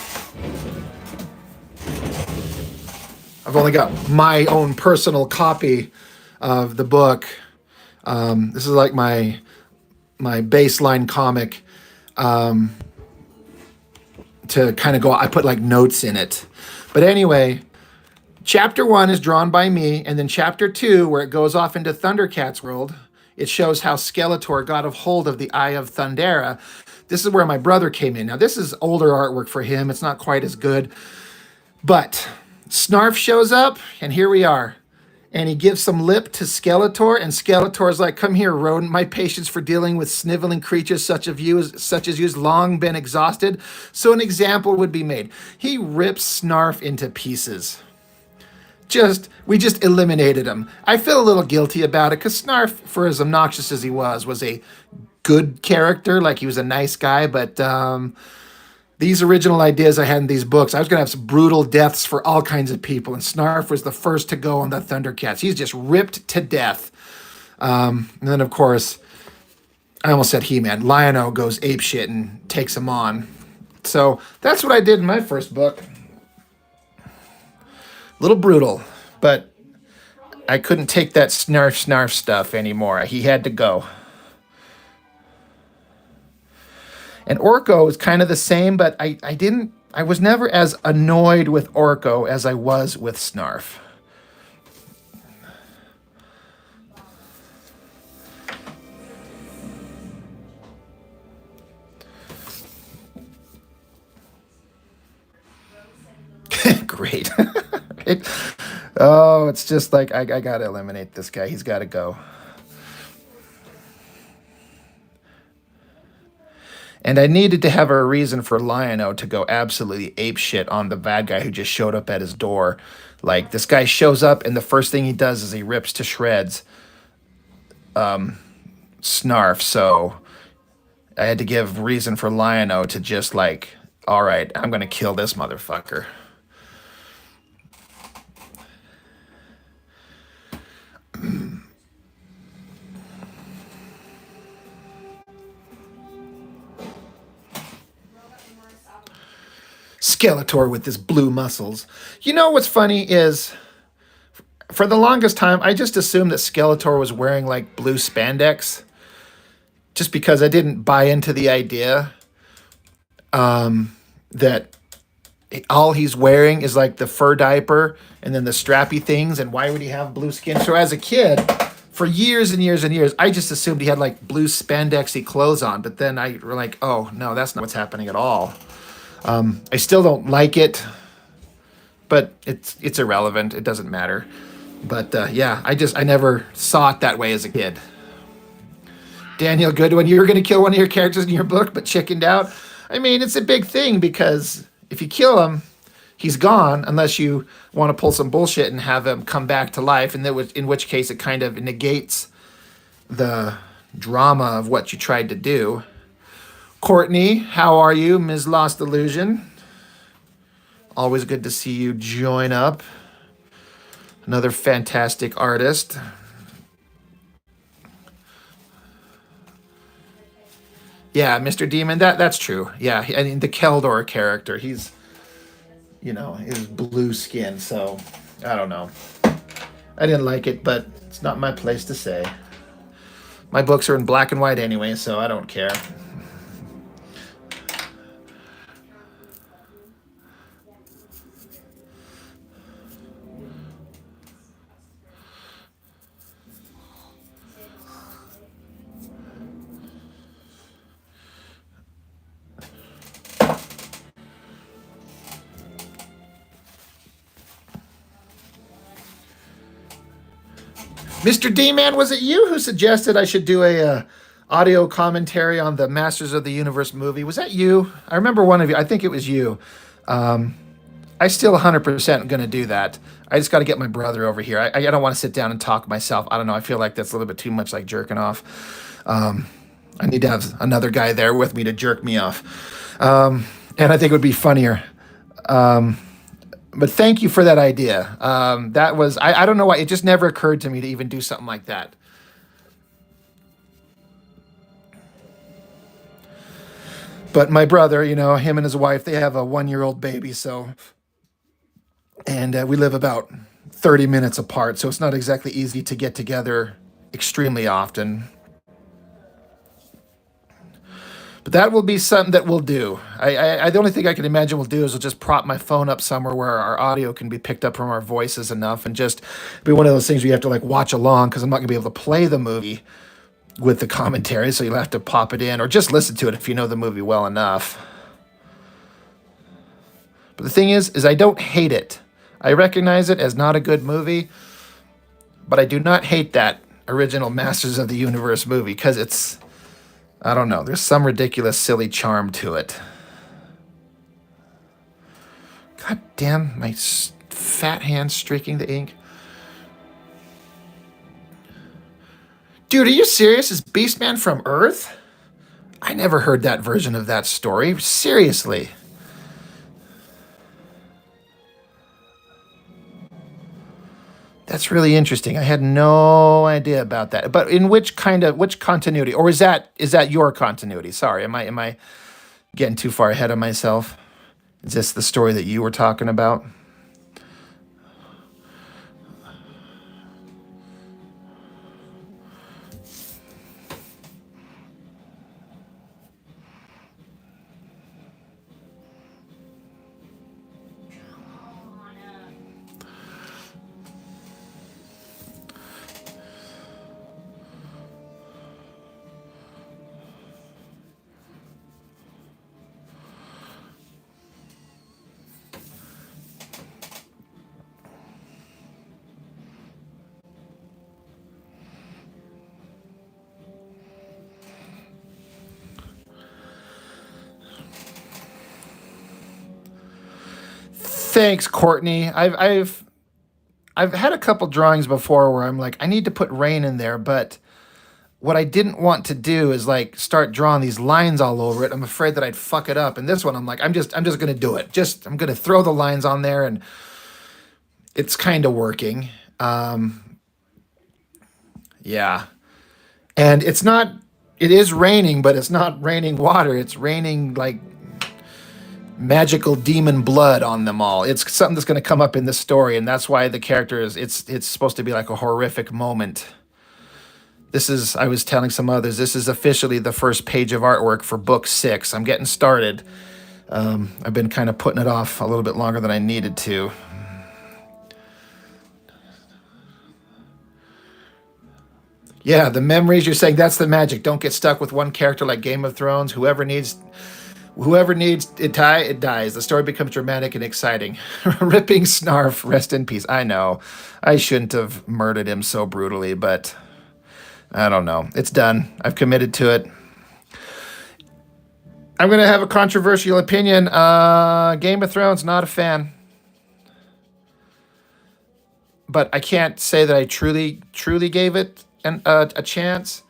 I've only got my own personal copy of the book. This is like my baseline comic, to kind of go, I put like notes in it. But anyway, chapter 1 is drawn by me, and then chapter 2, where it goes off into Thundercat's world, it shows how Skeletor got a hold of the Eye of Thundera. This is where my brother came in. Now, this is older artwork for him. It's not quite as good. But Snarf shows up, and here we are. And he gives some lip to Skeletor, and Skeletor's like, come here, rodent. My patience for dealing with sniveling creatures such as you has long been exhausted. So an example would be made. He rips Snarf into pieces. We just eliminated him. I feel a little guilty about it, because Snarf, for as obnoxious as he was a good character. Like, he was a nice guy, but these original ideas I had in these books, I was going to have some brutal deaths for all kinds of people, and Snarf was the first to go on the Thundercats. He's just ripped to death. And then, of course, I almost said He-Man. Lion-O goes apeshit and takes him on. So that's what I did in my first book. A little brutal, but I couldn't take that snarf stuff anymore. He had to go. And Orco is kind of the same, but I was never as annoyed with Orco as I was with Snarf. Great. Oh, it's just like, I got to eliminate this guy. He's got to go. And I needed to have a reason for Lion-O to go absolutely apeshit on the bad guy who just showed up at his door. Like, this guy shows up, and the first thing he does is he rips to shreds Snarf. So I had to give reason for Lion-O to just like, all right, I'm going to kill this motherfucker. Skeletor with his blue muscles. You know what's funny is, for the longest time, I just assumed that Skeletor was wearing like blue spandex, just because I didn't buy into the idea that all he's wearing is like the fur diaper and then the strappy things, and why would he have blue skin? So as a kid, for years and years and years, I just assumed he had like blue spandexy clothes on, but then I were like, oh no, that's not what's happening at all. I still don't like it, but it's irrelevant. It doesn't matter. But yeah, I never saw it that way as a kid. Daniel Goodwin, you were going to kill one of your characters in your book, but chickened out. I mean, it's a big thing because if you kill him, he's gone unless you want to pull some bullshit and have him come back to life, and in which case it kind of negates the drama of what you tried to do. Courtney, how are you, Ms. Lost Illusion? Always good to see you join up. Another fantastic artist. Yeah, Mr. Demon, that's true. Yeah, I mean, the Keldor character, he's, his blue skin, so I don't know. I didn't like it, but it's not my place to say. My books are in black and white anyway, so I don't care. Mr. D-Man, was it you who suggested I should do a audio commentary on the Masters of the Universe movie? Was that you? I remember one of you. I think it was you. I still 100% going to do that. I just got to get my brother over here. I don't want to sit down and talk myself. I don't know. I feel like that's a little bit too much like jerking off. I need to have another guy there with me to jerk me off. And I think it would be funnier. But thank you for that idea. That was, I don't know why, it just never occurred to me to even do something like that. But my brother, him and his wife, they have a 1-year-old baby, and we live about 30 minutes apart, so it's not exactly easy to get together extremely often. But that will be something that we'll do. The only thing I can imagine we'll do is we'll just prop my phone up somewhere where our audio can be picked up from our voices enough, and just be one of those things where you have to watch along, because I'm not going to be able to play the movie with the commentary, so you'll have to pop it in or just listen to it if you know the movie well enough. But the thing is I don't hate it. I recognize it as not a good movie, but I do not hate that original Masters of the Universe movie, because it's, I don't know, there's some ridiculous, silly charm to it. God damn, my fat hand streaking the ink. Dude, are you serious? Is Beastman from Earth? I never heard that version of that story. Seriously. That's really interesting. I had no idea about that. But in which continuity, or is that your continuity? Sorry, am I getting too far ahead of myself? Is this the story that you were talking about? Thanks, Courtney. I've had a couple drawings before where I'm like, I need to put rain in there, but what I didn't want to do is start drawing these lines all over it. I'm afraid that I'd fuck it up. And this one, I'm like, I'm just gonna do it. I'm gonna throw the lines on there, and it's kind of working. Yeah, and it is raining, but it's not raining water. It's raining magical demon blood on them all. It's something that's going to come up in the story, and that's why the character it's supposed to be like a horrific moment. I was telling some others, this is officially the first page of artwork for book 6. I'm getting started. I've been kind of putting it off a little bit longer than I needed to. Yeah, the memories, you're saying that's the magic. Don't get stuck with one character like Game of Thrones. Whoever needs it dies. The story becomes dramatic and exciting. Ripping Snarf, rest in peace. I know. I shouldn't have murdered him so brutally, but I don't know. It's done. I've committed to it. I'm going to have a controversial opinion. Game of Thrones, not a fan. But I can't say that I truly gave it a chance,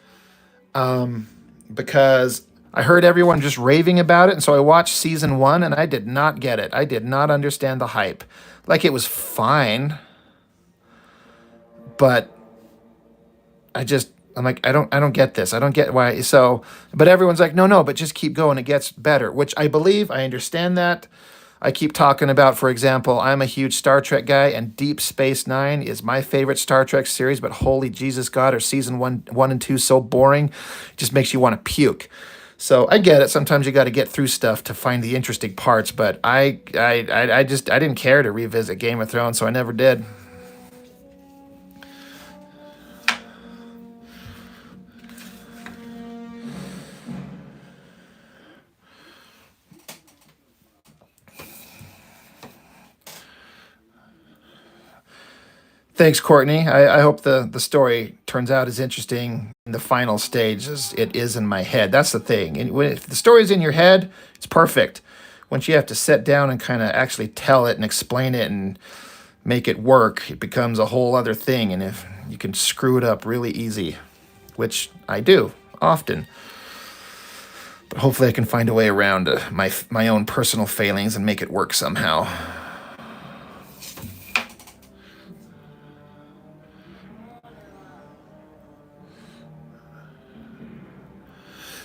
because I heard everyone just raving about it, and so I watched season 1, and I did not get it. I did not understand the hype. Like, it was fine, but I'm like, I don't get this. I don't get why. So, but everyone's like, no, but just keep going. It gets better, which I believe. I understand that. I keep talking about, for example, I'm a huge Star Trek guy, and Deep Space Nine is my favorite Star Trek series, but holy Jesus God, are season one and two so boring, it just makes you want to puke. So I get it. Sometimes you got to get through stuff to find the interesting parts, but I didn't care to revisit Game of Thrones, so I never did. Thanks, Courtney. I hope the story turns out as interesting in the final stage as it is in my head. That's the thing. And if the story's in your head, it's perfect. Once you have to sit down and kind of actually tell it and explain it and make it work, it becomes a whole other thing. And if you can screw it up really easy, which I do often. But hopefully I can find a way around my own personal failings and make it work somehow.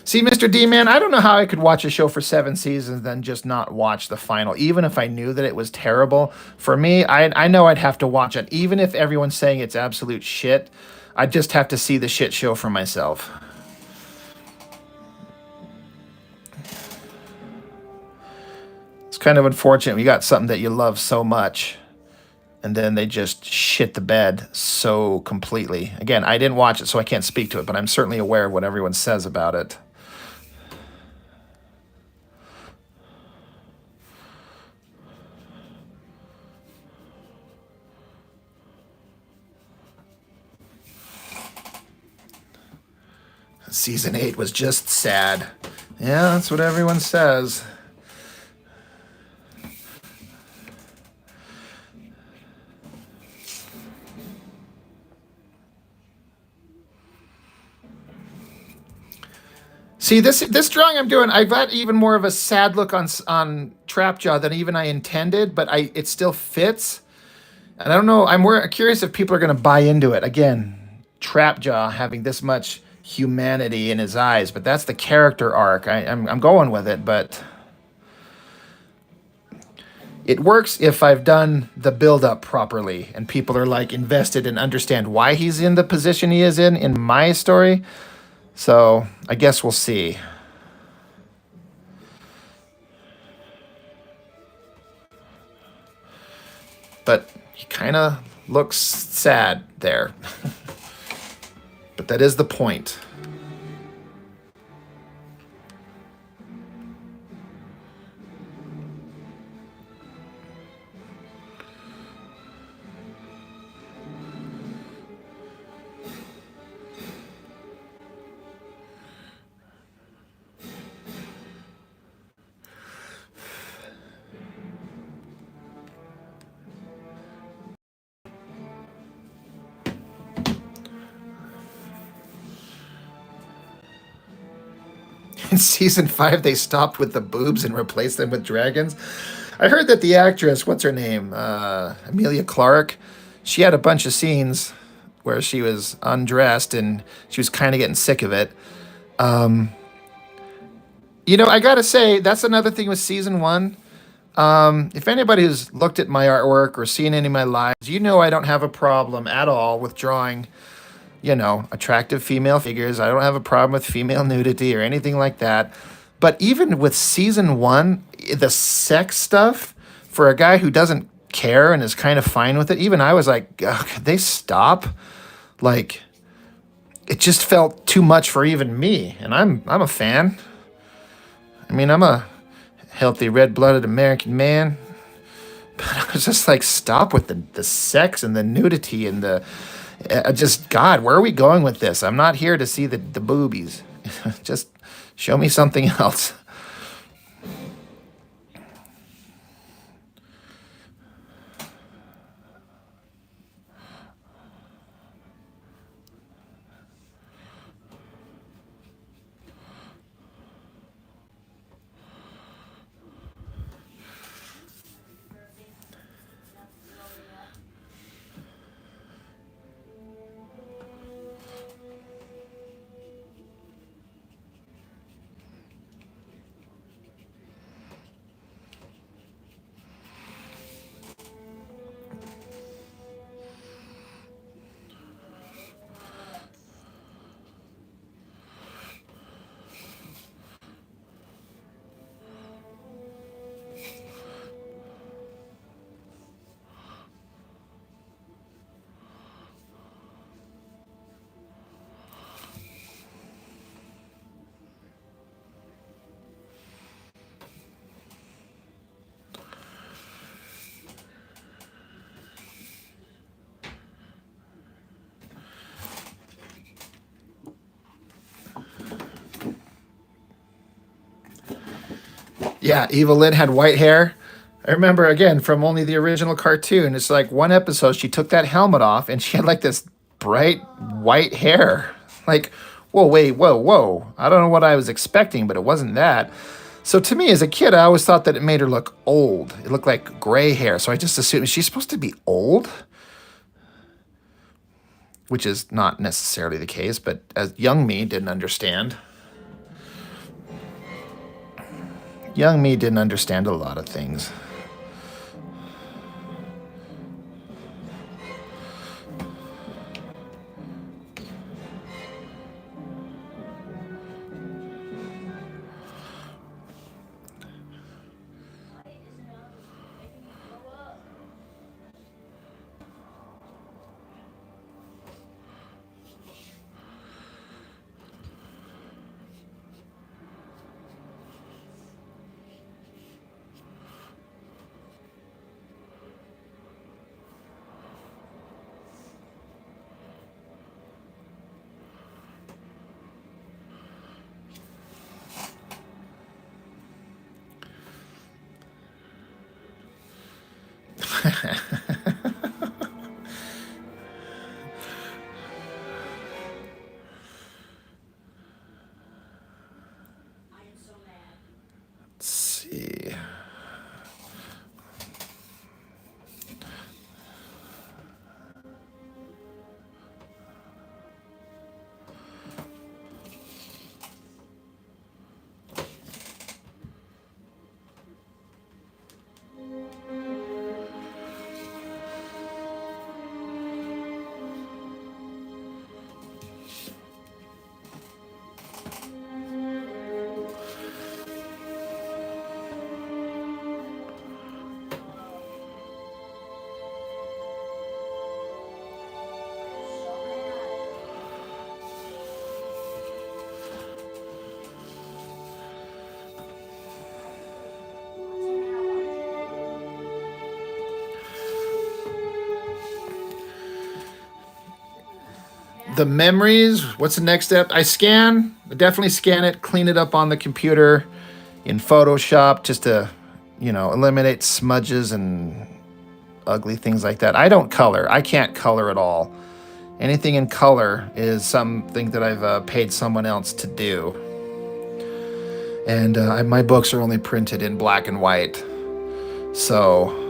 See, Mr. D, man, I don't know how I could watch a show for 7 seasons then just not watch the final, even if I knew that it was terrible. For me, I know I'd have to watch it. Even if everyone's saying it's absolute shit, I just have to see the shit show for myself. It's kind of unfortunate. You got something that you love so much, and then they just shit the bed so completely. Again, I didn't watch it, so I can't speak to it, but I'm certainly aware of what everyone says about it. Season 8 was just sad. Yeah, that's what everyone says. See, this drawing I'm doing, I've got even more of a sad look on Trapjaw than even I intended, but it still fits. And I don't know, I'm more curious if people are going to buy into it. Again, Trapjaw having this much humanity in his eyes, but that's the character arc. I'm going with it, but it works if I've done the build-up properly and people are like invested and understand why he's in the position he is in my story. So I guess we'll see. But he kind of looks sad there. But that is the point. In season 5, they stopped with the boobs and replaced them with dragons. I heard that the actress, what's her name, Emilia Clarke, she had a bunch of scenes where she was undressed and she was kind of getting sick of it. You know, I gotta say, that's another thing with season 1. If anybody who's looked at my artwork or seen any of my lives, you know I don't have a problem at all with drawing, you know, attractive female figures. I don't have a problem with female nudity or anything like that. But even with season 1, the sex stuff, for a guy who doesn't care and is kind of fine with it, even I was like, could they stop? Like, it just felt too much for even me. And I'm a fan. I mean, I'm a healthy, red-blooded American man. But I was just like, stop with the sex and the nudity and the Just, God, where are we going with this? I'm not here to see the boobies. Just show me something else. Yeah, Eva Lynn had white hair. I remember again from only the original cartoon. It's like one episode she took that helmet off and she had like this bright white hair. Like, whoa, wait, whoa, whoa. I don't know what I was expecting, but it wasn't that. So to me as a kid, I always thought that it made her look old. It looked like gray hair. So I just assumed she's supposed to be old, which is not necessarily the case, but as young me didn't understand. Young me didn't understand a lot of things. Let's see. The memories, what's the next step? I definitely scan it, clean it up on the computer in Photoshop just to, eliminate smudges and ugly things like that. I don't color. I can't color at all. Anything in color is something that I've paid someone else to do. And my books are only printed in black and white. So,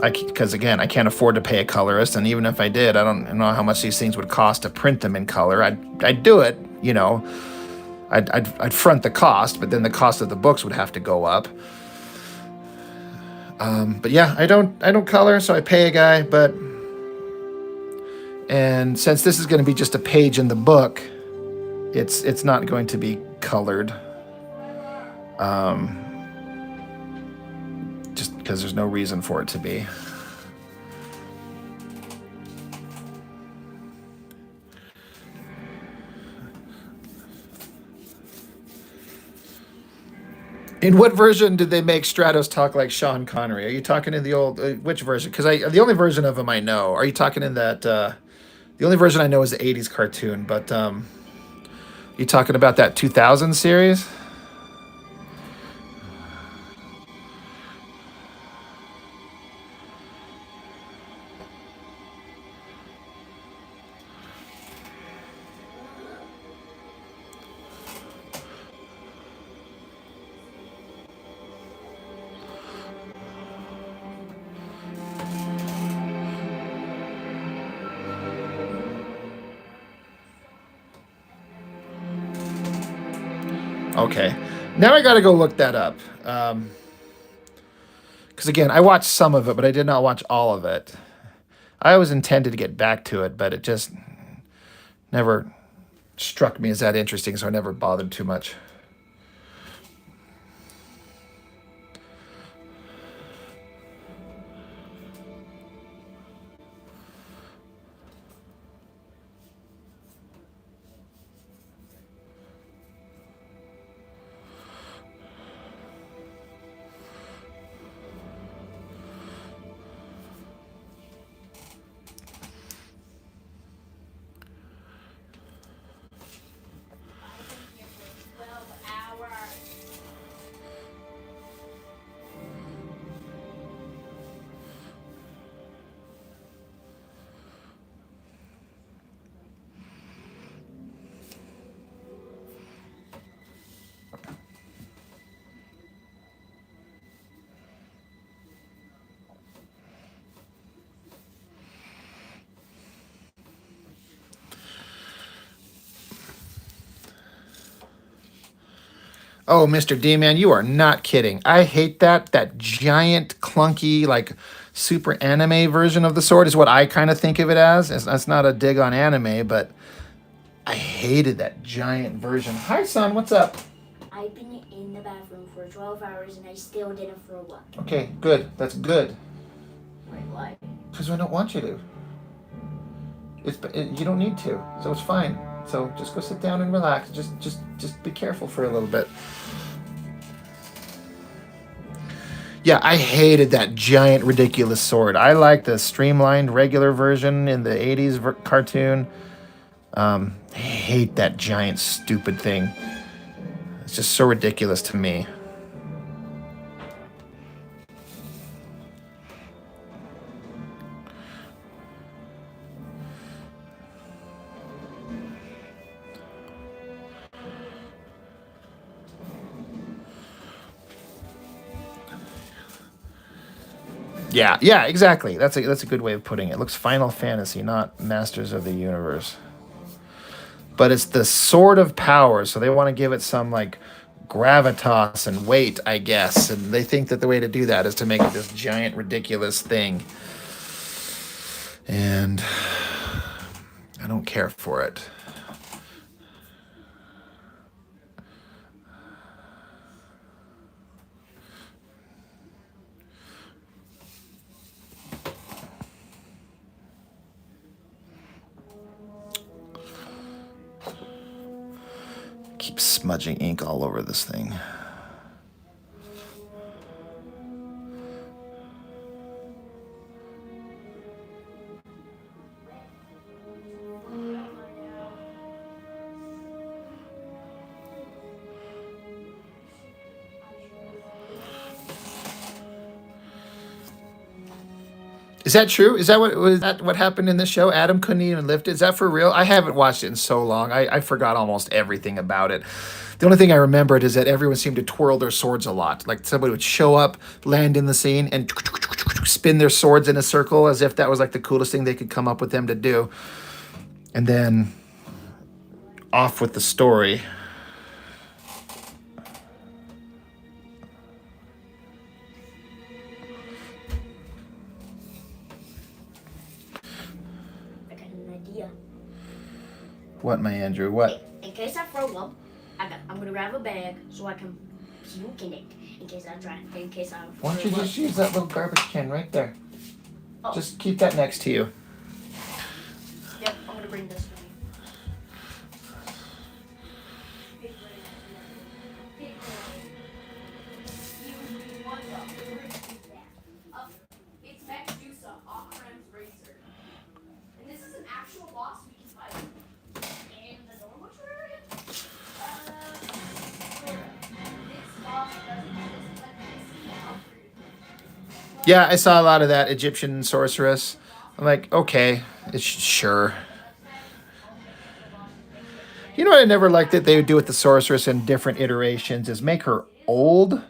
because again, I can't afford to pay a colorist, and even if I did, I don't know how much these things would cost to print them in color. I'd do it, I'd front the cost, but then the cost of the books would have to go up. But yeah, I don't color, so I pay a guy. And since this is going to be just a page in the book, it's not going to be colored. Just because there's no reason for it to be. In what version did they make Stratos talk like Sean Connery? Are you talking in the old, which version? Because the only version of him I know. Are you talking in that The only version I know is the 80s cartoon, but you talking about that 2000 series? Okay, now I gotta go look that up. Because again, I watched some of it, but I did not watch all of it. I always intended to get back to it, but it just never struck me as that interesting, so I never bothered too much. Oh, Mr. D, man, you are not kidding. I hate that giant, clunky, like super anime version of the sword is what I kind of think of it as. That's not a dig on anime, but I hated that giant version. Hi, son, what's up? I've been in the bathroom for 12 hours and I still didn't throw up. Okay, good. That's good. Wait, why? Because I don't want you to. You don't need to, so it's fine. So just go sit down and relax. Just be careful for a little bit. Yeah, I hated that giant, ridiculous sword. I like the streamlined, regular version in the 80s cartoon. I hate that giant, stupid thing. It's just so ridiculous to me. Yeah, exactly. That's a good way of putting it. It looks Final Fantasy, not Masters of the Universe. But it's the Sword of Power, so they want to give it some like gravitas and weight, I guess. And they think that the way to do that is to make it this giant, ridiculous thing. And I don't care for it. Keep smudging ink all over this thing. Is that true? Is that what happened in this show? Adam couldn't even lift it. Is that for real? I haven't watched it in so long. I forgot almost everything about it. The only thing I remembered is that everyone seemed to twirl their swords a lot. Like somebody would show up, land in the scene, and spin their swords in a circle as if that was like the coolest thing they could come up with them to do. And then off with the story. What, my Andrew? What? In case I throw up, I'm gonna grab a bag so I can puke in it. In case I Why don't you just use that little garbage can right there? Oh. Just keep that next to you. Yep, I'm gonna bring this with me. It's Mechadusa, Off-Ram's Racer. And this is an actual boss Yeah, I saw a lot of that Egyptian sorceress. I'm like, okay, sure. You know what I never liked that they would do with the sorceress in different iterations is make her old.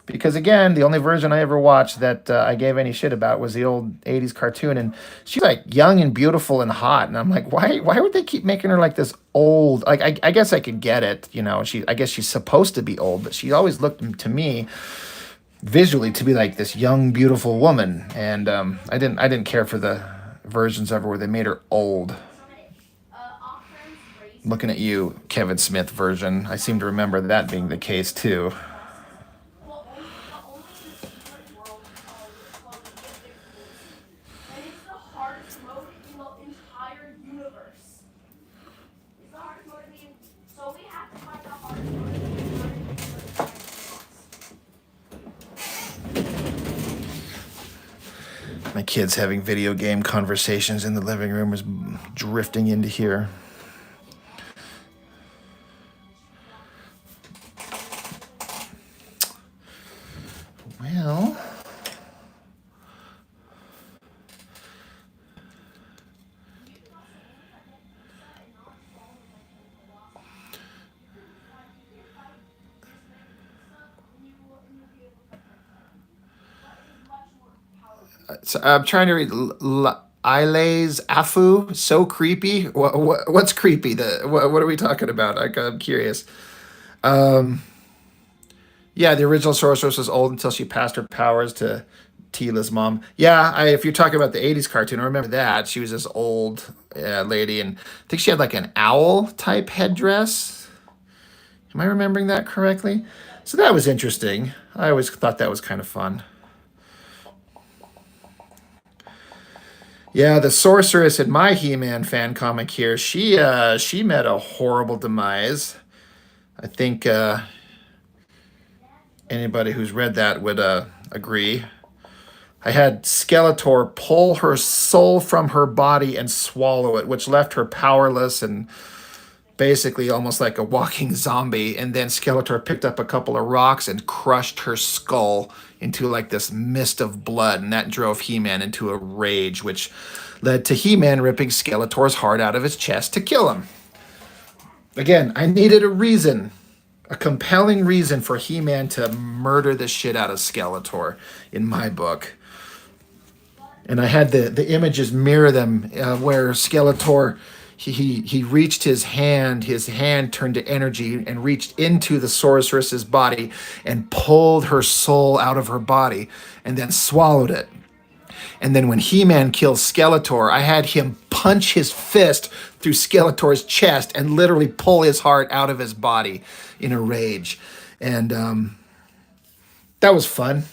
Because again, the only version I ever watched that I gave any shit about was the old '80s cartoon, and she's like young and beautiful and hot, and I'm like, why would they keep making her like this old? Like, I guess I could get it, you know. I guess she's supposed to be old, but she always looked to me visually to be like this young, beautiful woman, and I didn't care for the versions of her where they made her old. Looking at you, Kevin Smith version, I seem to remember that being the case too. My kids having video game conversations in the living room is drifting into here. Well, so I'm trying to read Ilay's Afu. So creepy. What's creepy? What are we talking about? I'm curious. Yeah, the original sorceress was old until she passed her powers to Tila's mom. Yeah, if you're talking about the '80s cartoon, I remember that she was this old lady, and I think she had like an owl type headdress. Am I remembering that correctly? So that was interesting. I always thought that was kind of fun. Yeah, the sorceress in my He-Man fan comic here, she met a horrible demise. I think anybody who's read that would agree. I had Skeletor pull her soul from her body and swallow it, which left her powerless and basically almost like a walking zombie. And then Skeletor picked up a couple of rocks and crushed her skull into like this mist of blood, and that drove He-Man into a rage, which led to He-Man ripping Skeletor's heart out of his chest to kill him. Again, I needed a reason, a compelling reason for He-Man to murder the shit out of Skeletor in my book. And I had the images mirror them, where Skeletor, he reached his hand turned to energy and reached into the sorceress's body and pulled her soul out of her body and then swallowed it. And then when He-Man kills Skeletor, I had him punch his fist through Skeletor's chest and literally pull his heart out of his body in a rage. And that was fun.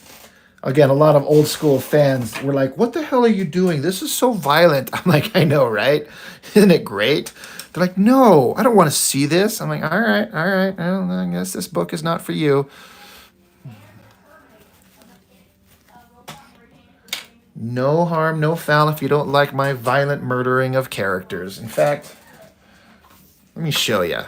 Again, a lot of old school fans were like, what the hell are you doing? This is so violent. I'm like, I know, right? Isn't it great? They're like, no, I don't want to see this. I'm like, all right. Well, I guess this book is not for you. No harm, no foul if you don't like my violent murdering of characters. In fact, let me show you.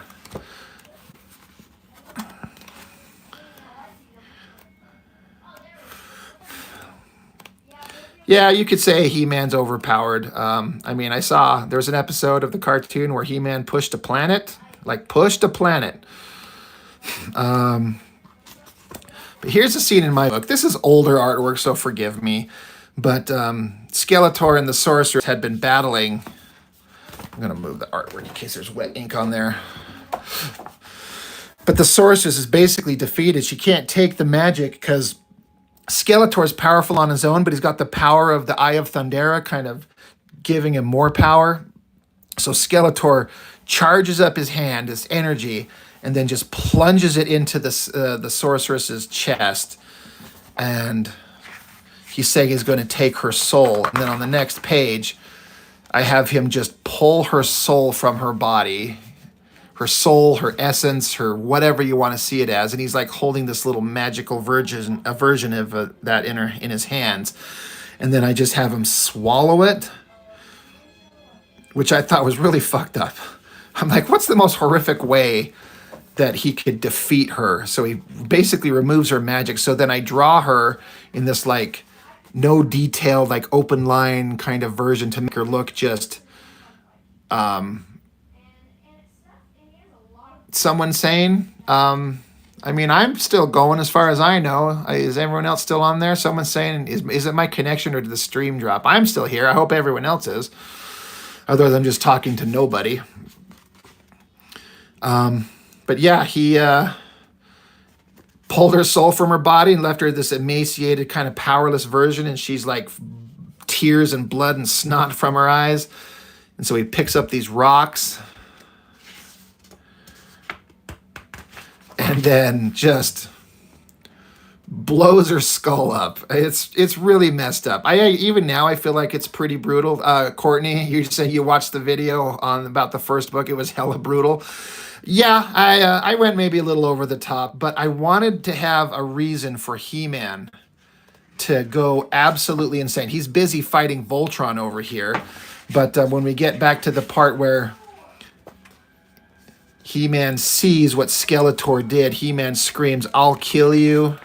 Yeah, you could say He-Man's overpowered. I mean, I saw there was an episode of the cartoon where He-Man pushed a planet. But here's a scene in my book. This is older artwork, so forgive me. But Skeletor and the Sorceress had been battling. I'm going to move the artwork in case there's wet ink on there. But the Sorceress is basically defeated. She can't take the magic because Skeletor's powerful on his own, but he's got the power of the Eye of Thundera kind of giving him more power. So Skeletor charges up his hand, his energy, and then just plunges it into the Sorceress's chest. And he's saying he's going to take her soul. And then on the next page, I have him just pull her soul from her body, her soul, her essence, her whatever you want to see it as. And he's like holding this little magical version of that in his hands. And then I just have him swallow it, which I thought was really fucked up. I'm like, what's the most horrific way that he could defeat her? So he basically removes her magic. So then I draw her in this like no detailed, like open line kind of version to make her look just someone sane. I mean, I'm still going as far as I know. Is everyone else still on there? Someone's saying, is it my connection or did the stream drop? I'm still here. I hope everyone else is. Other than just talking to nobody. But yeah, he pulled her soul from her body and left her this emaciated, kind of powerless version. And she's like tears and blood and snot from her eyes. And so he picks up these rocks. And then just blows her skull up. It's really messed up. Even now I feel like it's pretty brutal. Courtney, you say you watched the video on about the first book. It was hella brutal. Yeah, I went maybe a little over the top, but I wanted to have a reason for He-Man to go absolutely insane. He's busy fighting Voltron over here, but when we get back to the part where He-Man sees what Skeletor did, He-Man screams, "I'll kill you."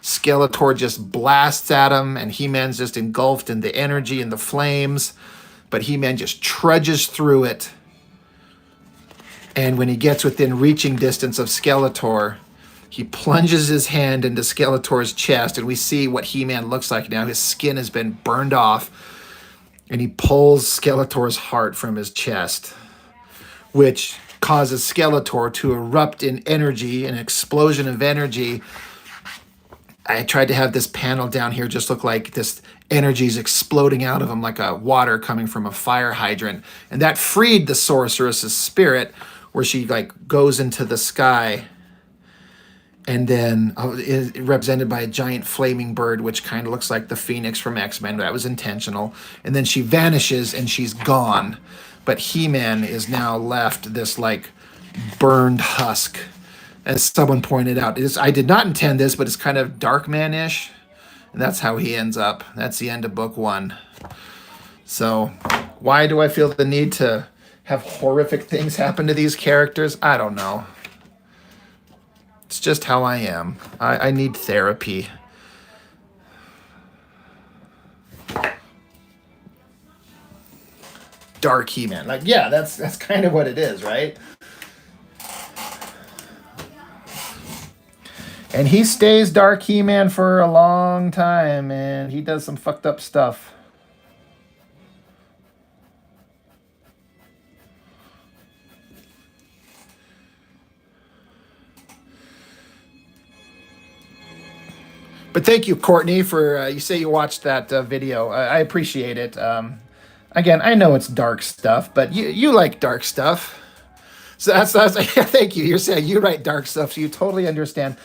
Skeletor just blasts at him, and He-Man's just engulfed in the energy and the flames. But He-Man just trudges through it. And when he gets within reaching distance of Skeletor, he plunges his hand into Skeletor's chest, and we see what He-Man looks like now. His skin has been burned off, and he pulls Skeletor's heart from his chest, which causes Skeletor to erupt in energy, an explosion of energy. I tried to have this panel down here just look like this energy is exploding out of him like a water coming from a fire hydrant. And that freed the sorceress's spirit, where she like goes into the sky, and then is represented by a giant flaming bird, which kind of looks like the Phoenix from X-Men. That was intentional. And then she vanishes and she's gone. But He-Man is now left this like burned husk. As someone pointed out, I did not intend this, but it's kind of Darkman-ish. And that's how he ends up. That's the end of book 1. So why do I feel the need to have horrific things happen to these characters? I don't know. It's just how I am. I need therapy. Dark He-Man. Like, yeah, that's kind of what it is, right? And he stays Dark He-Man for a long time, and he does some fucked up stuff. But thank you, Courtney, for you say you watched that video. I appreciate it. Again, I know it's dark stuff, but you like dark stuff. So that's thank you. You're saying you write dark stuff, so you totally understand.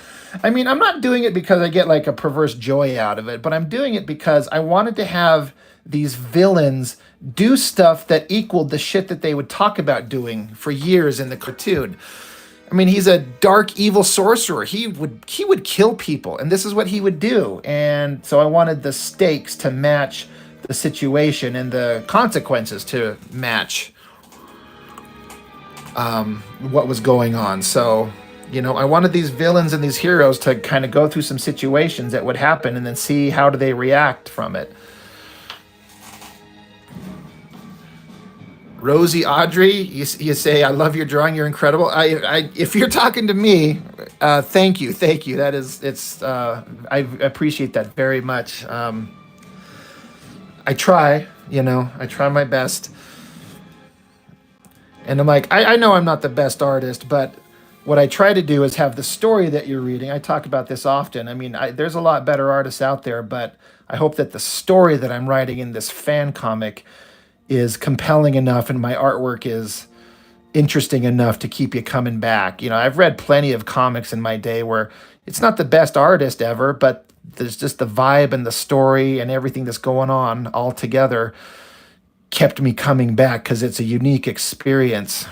I mean, I'm not doing it because I get like a perverse joy out of it, but I'm doing it because I wanted to have these villains do stuff that equaled the shit that they would talk about doing for years in the cartoon. I mean, he's a dark, evil sorcerer. He would kill people, and this is what he would do. And so I wanted the stakes to match the situation and the consequences to match what was going on. So, you know, I wanted these villains and these heroes to kind of go through some situations that would happen and then see how do they react from it. Rosie Audrey, you say, I love your drawing. You're incredible. If you're talking to me, thank you. That is, I appreciate that very much. I try my best. And I'm like, I know I'm not the best artist, but what I try to do is have the story that you're reading. I talk about this often. I mean, there's a lot better artists out there, but I hope that the story that I'm writing in this fan comic is compelling enough and my artwork is interesting enough to keep you coming back. You know, I've read plenty of comics in my day where it's not the best artist ever, but there's just the vibe and the story and everything that's going on all together kept me coming back because it's a unique experience.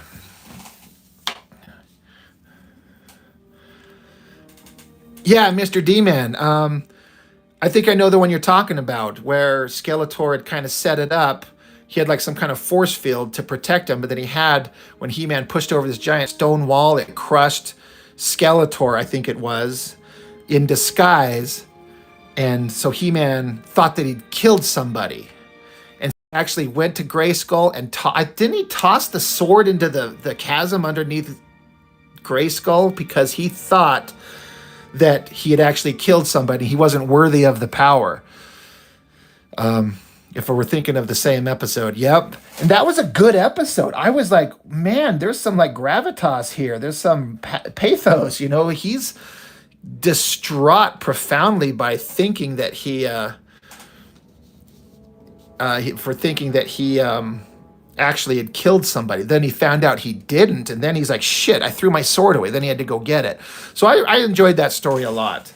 Yeah, Mr. D-Man. I think I know the one you're talking about, where Skeletor had kind of set it up. He had like some kind of force field to protect him, but then he had, when He-Man pushed over this giant stone wall, it crushed Skeletor, I think it was, in disguise. And so He-Man thought that he'd killed somebody, and actually went to Grayskull and didn't he toss the sword into the chasm underneath Grayskull because he thought that he had actually killed somebody. He wasn't worthy of the power. If we're thinking of the same episode, yep. And that was a good episode. I was like, man, there's some like gravitas here. There's some pathos. You know, he's distraught profoundly by thinking that he actually had killed somebody. Then he found out he didn't, and then he's like, shit, I threw my sword away. Then he had to go get it. So I enjoyed that story a lot.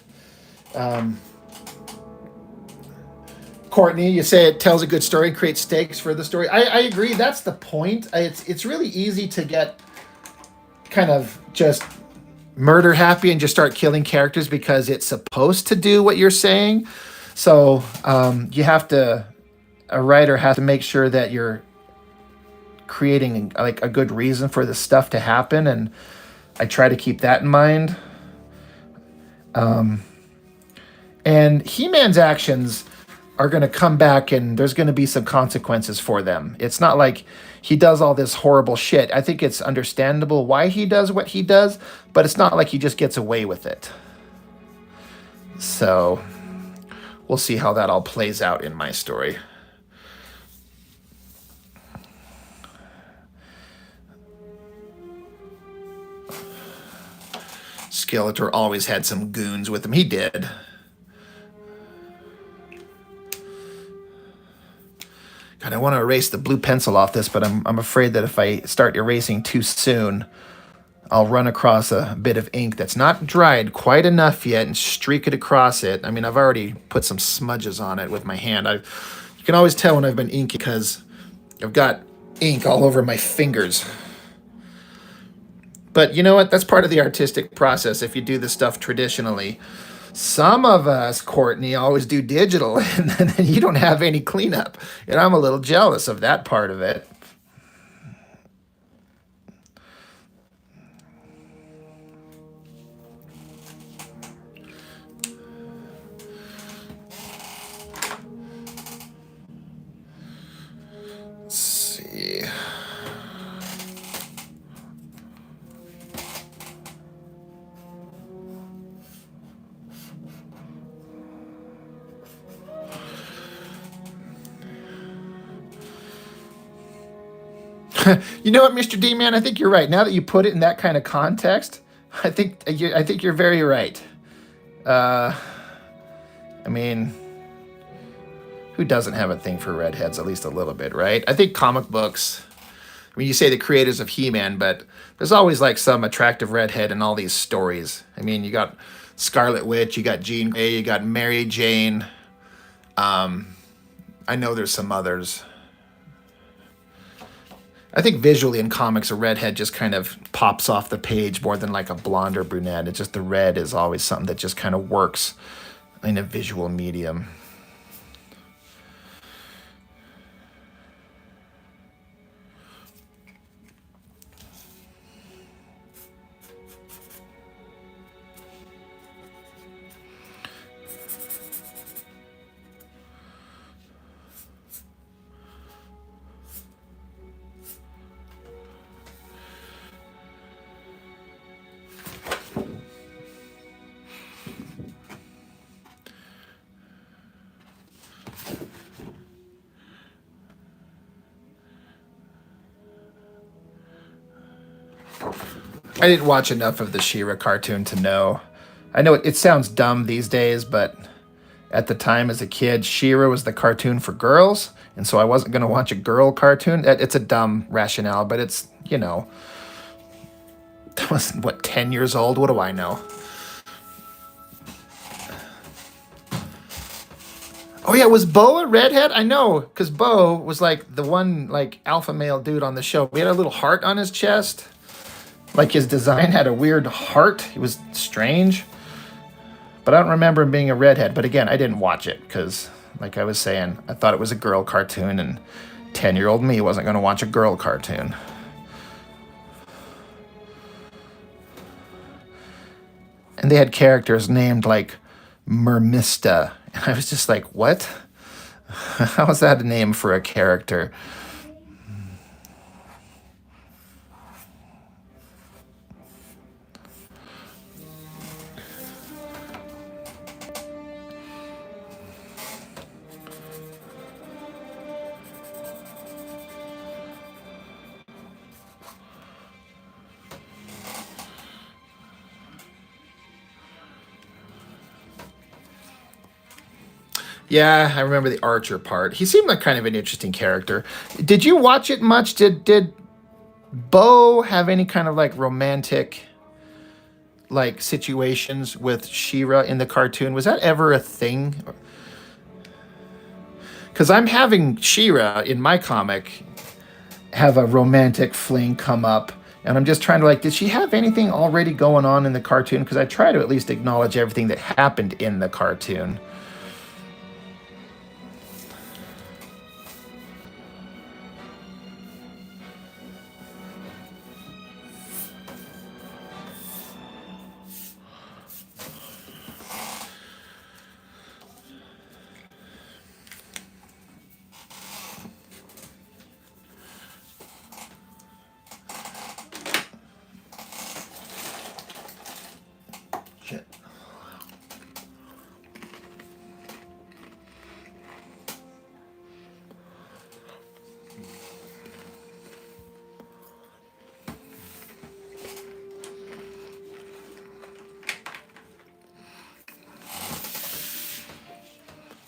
Courtney, you say it tells a good story and creates stakes for the story. I agree. That's the point. It's really easy to get kind of just murder happy and just start killing characters because it's supposed to do what you're saying. So you have to, a writer has to make sure that you're creating like a good reason for this stuff to happen, and I try to keep that in mind. And He-Man's actions are going to come back, and there's going to be some consequences for them. It's not like he does all this horrible shit. I think it's understandable why he does what he does, but it's not like he just gets away with it. So we'll see how that all plays out in my story. Skeletor always had some goons with him. He did. God, I want to erase the blue pencil off this, but I'm afraid that if I start erasing too soon, I'll run across a bit of ink that's not dried quite enough yet and streak it across it. I mean, I've already put some smudges on it with my hand. You can always tell when I've been inking because I've got ink all over my fingers. But you know what? That's part of the artistic process if you do this stuff traditionally. Some of us, Courtney, always do digital, and then you don't have any cleanup. And I'm a little jealous of that part of it. Let's see. You know what, Mr. D, man? I think you're right. Now that you put it in that kind of context, I think you're very right. I mean, who doesn't have a thing for redheads, at least a little bit, right? I think comic books, I mean, you say the creators of He-Man, but there's always like some attractive redhead in all these stories. I mean, you got Scarlet Witch, you got Jean Grey, you got Mary Jane. I know there's some others. I think visually in comics, a redhead just kind of pops off the page more than like a blonde or brunette. It's just the red is always something that just kind of works in a visual medium. I didn't watch enough of the She-Ra cartoon to know. I know it sounds dumb these days, but at the time as a kid, She-Ra was the cartoon for girls, and so I wasn't going to watch a girl cartoon. It's a dumb rationale, but it's, you know, I was, 10 years old? What do I know? Oh yeah, was Bo a redhead? I know, because Bo was like the one like alpha male dude on the show. He had a little heart on his chest. Like his design had a weird heart. It was strange. But I don't remember him being a redhead. But again, I didn't watch it because, like I was saying, I thought it was a girl cartoon, and 10-year-old me wasn't going to watch a girl cartoon. And they had characters named like Mermista I was just like, what? How is that a name for a character? Yeah, I remember the Archer part. He seemed like kind of an interesting character. Did you watch it much? Did Bo have any kind of like romantic like situations with She-Ra in the cartoon? Was that ever a thing? Because I'm having She-Ra in my comic have a romantic fling come up, and I'm just trying to like, did she have anything already going on in the cartoon? Because I try to at least acknowledge everything that happened in the cartoon. Shit.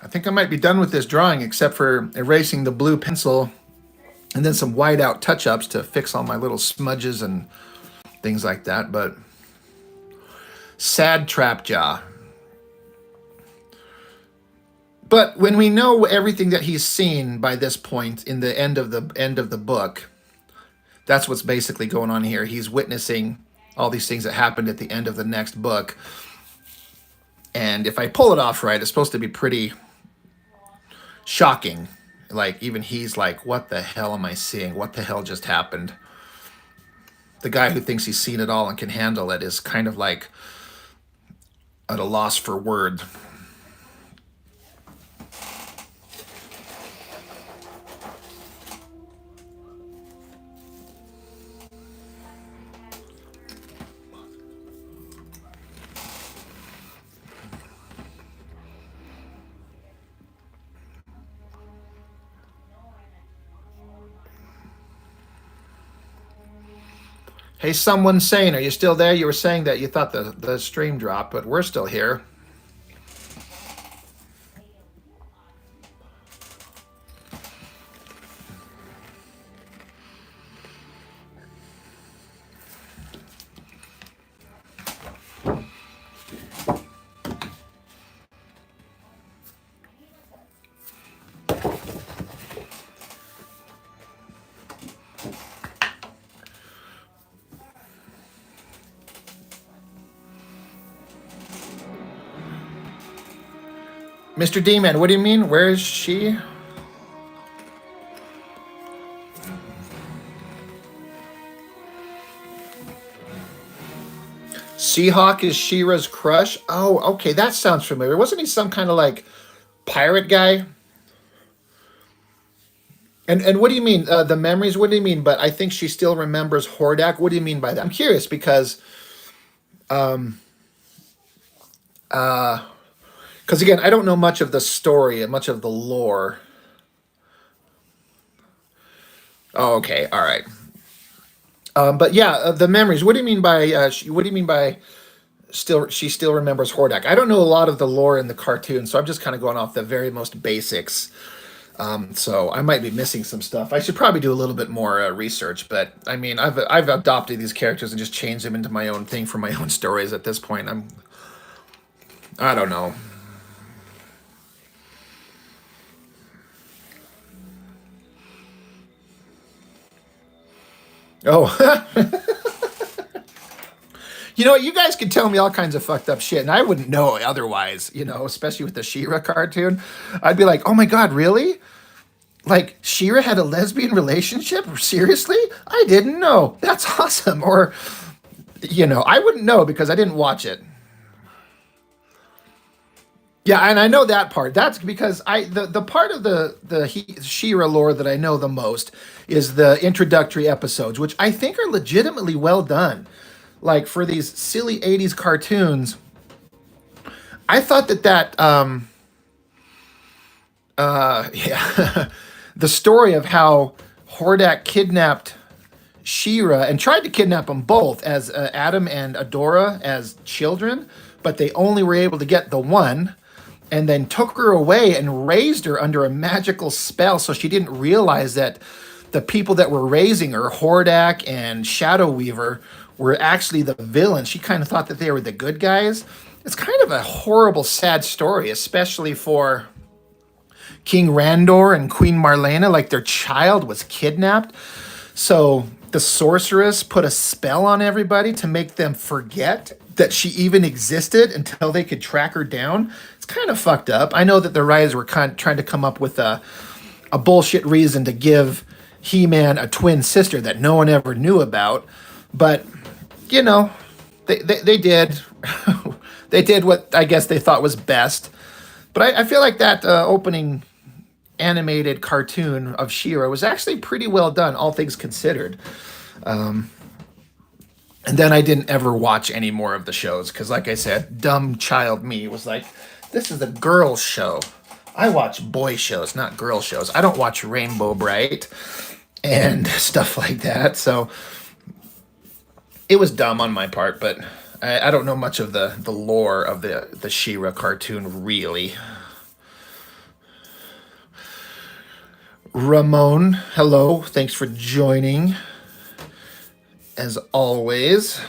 I think I might be done with this drawing, except for erasing the blue pencil and then some white out touch-ups to fix all my little smudges and things like that. But sad Trapjaw. But when we know everything that he's seen by this point in the end of the book, that's what's basically going on here. He's witnessing all these things that happened at the end of the next book. And if I pull it off right, it's supposed to be pretty shocking. Like, even he's like, what the hell am I seeing? What the hell just happened? The guy who thinks he's seen it all and can handle it is kind of like at a loss for word. Hey, someone saying, are you still there? You were saying that you thought the stream dropped, but we're still here. Mr. D-Man, what do you mean? Where is she? Seahawk is She-Ra's crush? Oh, okay, that sounds familiar. Wasn't he some kind of like pirate guy? And what do you mean? The memories, what do you mean? But I think she still remembers Hordak. What do you mean by that? I'm curious because because again, I don't know much of the story and much of the lore. Oh, okay, all right. But yeah, the memories. What do you mean by? What do you mean by? Still, she still remembers Hordak. I don't know a lot of the lore in the cartoon, so I'm just kind of going off the very most basics. So I might be missing some stuff. I should probably do a little bit more research. But I mean, I've adopted these characters and just changed them into my own thing for my own stories at this point. I don't know. Oh, you know what? You guys can tell me all kinds of fucked up shit, and I wouldn't know otherwise, you know, especially with the She-Ra cartoon. I'd be like, oh my God, really? Like, She-Ra had a lesbian relationship? Seriously? I didn't know. That's awesome. Or, you know, I wouldn't know because I didn't watch it. Yeah, and I know that part. That's because the part of the She-Ra lore that I know the most is the introductory episodes, which I think are legitimately well done. Like for these silly '80s cartoons, I thought yeah, the story of how Hordak kidnapped She-Ra and tried to kidnap them both as Adam and Adora as children, but they only were able to get the one, and then took her away and raised her under a magical spell, so she didn't realize that the people that were raising her, Hordak and Shadow Weaver, were actually the villains. She kind of thought that they were the good guys. It's kind of a horrible, sad story, especially for King Randor and Queen Marlena. Like their child was kidnapped. So the sorceress put a spell on everybody to make them forget that she even existed until they could track her down. It's kind of fucked up. I know that the writers were trying to come up with a bullshit reason to give He-Man a twin sister that no one ever knew about, but you know, they did they did what I guess they thought was best. But I feel like that opening animated cartoon of She-Ra was actually pretty well done, all things considered. And then I didn't ever watch any more of the shows because, like I said, dumb child me was like, this is a girls' show. I watch boy shows, not girl shows. I don't watch Rainbow Bright and stuff like that. So it was dumb on my part, but I don't know much of the lore of the She-Ra cartoon, really. Ramon, hello. Thanks for joining. As always.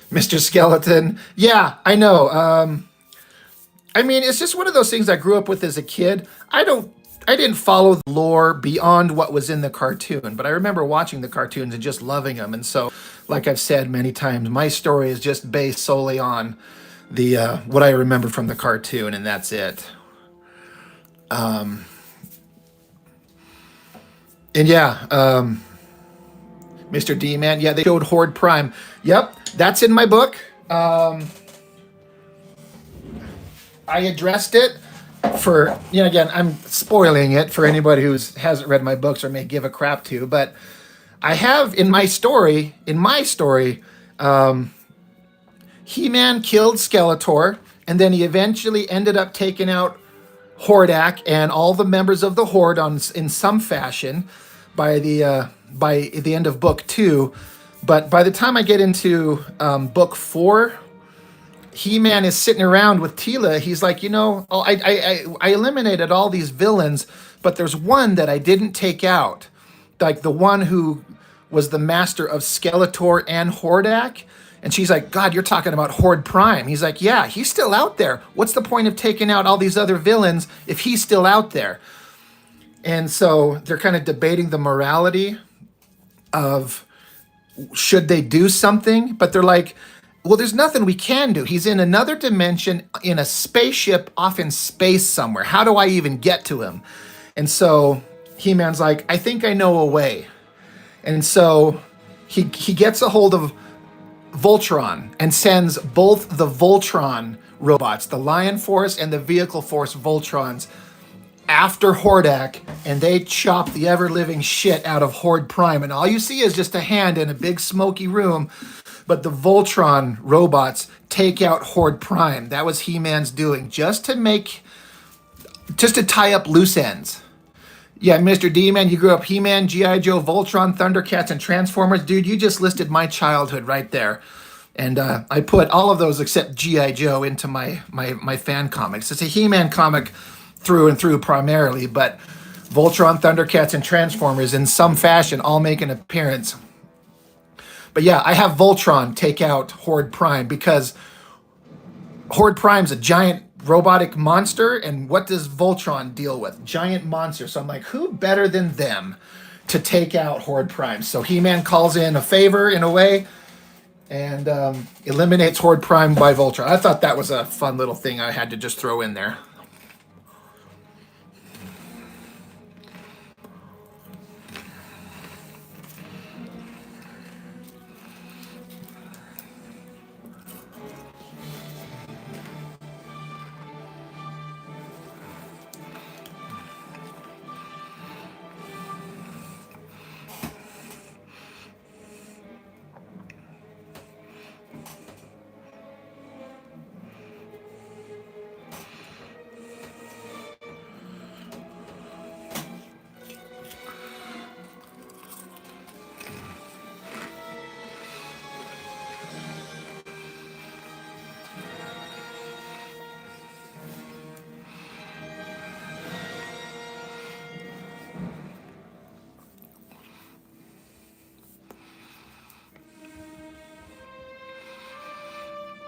Mr. Skeleton. Yeah, I know. I mean, it's just one of those things I grew up with as a kid. I didn't follow the lore beyond what was in the cartoon, but I remember watching the cartoons and just loving them. And so, like I've said many times, my story is just based solely on the what I remember from the cartoon, and that's it. And yeah, Mr. D Man, yeah, they showed Horde Prime. Yep, that's in my book. I addressed it for, you know, again, I'm spoiling it for anybody who hasn't read my books or may give a crap to, but I have in my story, He-Man killed Skeletor, and then he eventually ended up taking out Hordak and all the members of the Horde in some fashion by the end of book 2. But by the time I get into book 4, He-Man is sitting around with Tila. He's like, you know, I eliminated all these villains, but there's one that I didn't take out. Like the one who was the master of Skeletor and Hordak. And she's like, God, you're talking about Horde Prime. He's like, yeah, he's still out there. What's the point of taking out all these other villains if he's still out there? And so they're kind of debating the morality of should they do something? But they're like, well, there's nothing we can do. He's in another dimension in a spaceship off in space somewhere. How do I even get to him? And so He-Man's like, I think I know a way. And so he gets a hold of Voltron and sends both the Voltron robots, the Lion Force and the Vehicle Force Voltrons, after Hordak, and they chop the ever-living shit out of Horde Prime. And all you see is just a hand in a big smoky room, but the Voltron robots take out Horde Prime. That was He-Man's doing, just to tie up loose ends. Yeah, Mr. D-Man, you grew up He-Man, G.I. Joe, Voltron, Thundercats, and Transformers. Dude, you just listed my childhood right there. And I put all of those except G.I. Joe into my fan comics. It's a He-Man comic through and through primarily, but Voltron, Thundercats, and Transformers in some fashion all make an appearance. But yeah, I have Voltron take out Horde Prime because Horde Prime's a giant robotic monster, and what does Voltron deal with? Giant monster. So I'm like, who better than them to take out Horde Prime? So He-Man calls in a favor in a way and eliminates Horde Prime by Voltron. I thought that was a fun little thing I had to just throw in there.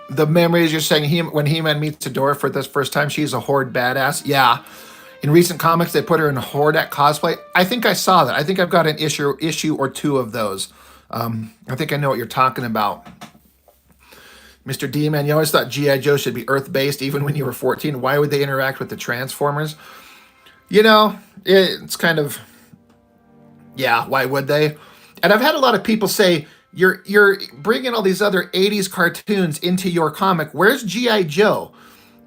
The memories you're saying when He-Man meets Adora for this first time, she's a Horde badass. Yeah. In recent comics, they put her in Hordak cosplay. I think I saw that. I think I've got an issue or two of those. I think I know what you're talking about. Mr. D-Man, you always thought G.I. Joe should be Earth-based even when you were 14. Why would they interact with the Transformers? You know, it's kind of, yeah, why would they? And I've had a lot of people say, you're bringing all these other 80s cartoons into your comic. Where's G.I. Joe?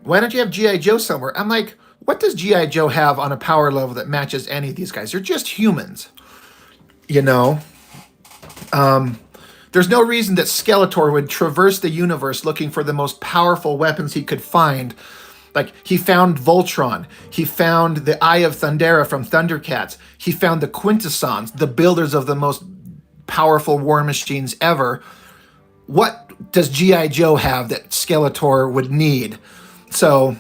Why don't you have G.I. Joe somewhere? I'm like, what does G.I. Joe have on a power level that matches any of these guys? They're just humans, you know? There's no reason that Skeletor would traverse the universe looking for the most powerful weapons he could find. Like, he found Voltron. He found the Eye of Thundera from Thundercats. He found the Quintessons, the builders of the most powerful war machines ever. What does G.I. Joe have that Skeletor would need? So,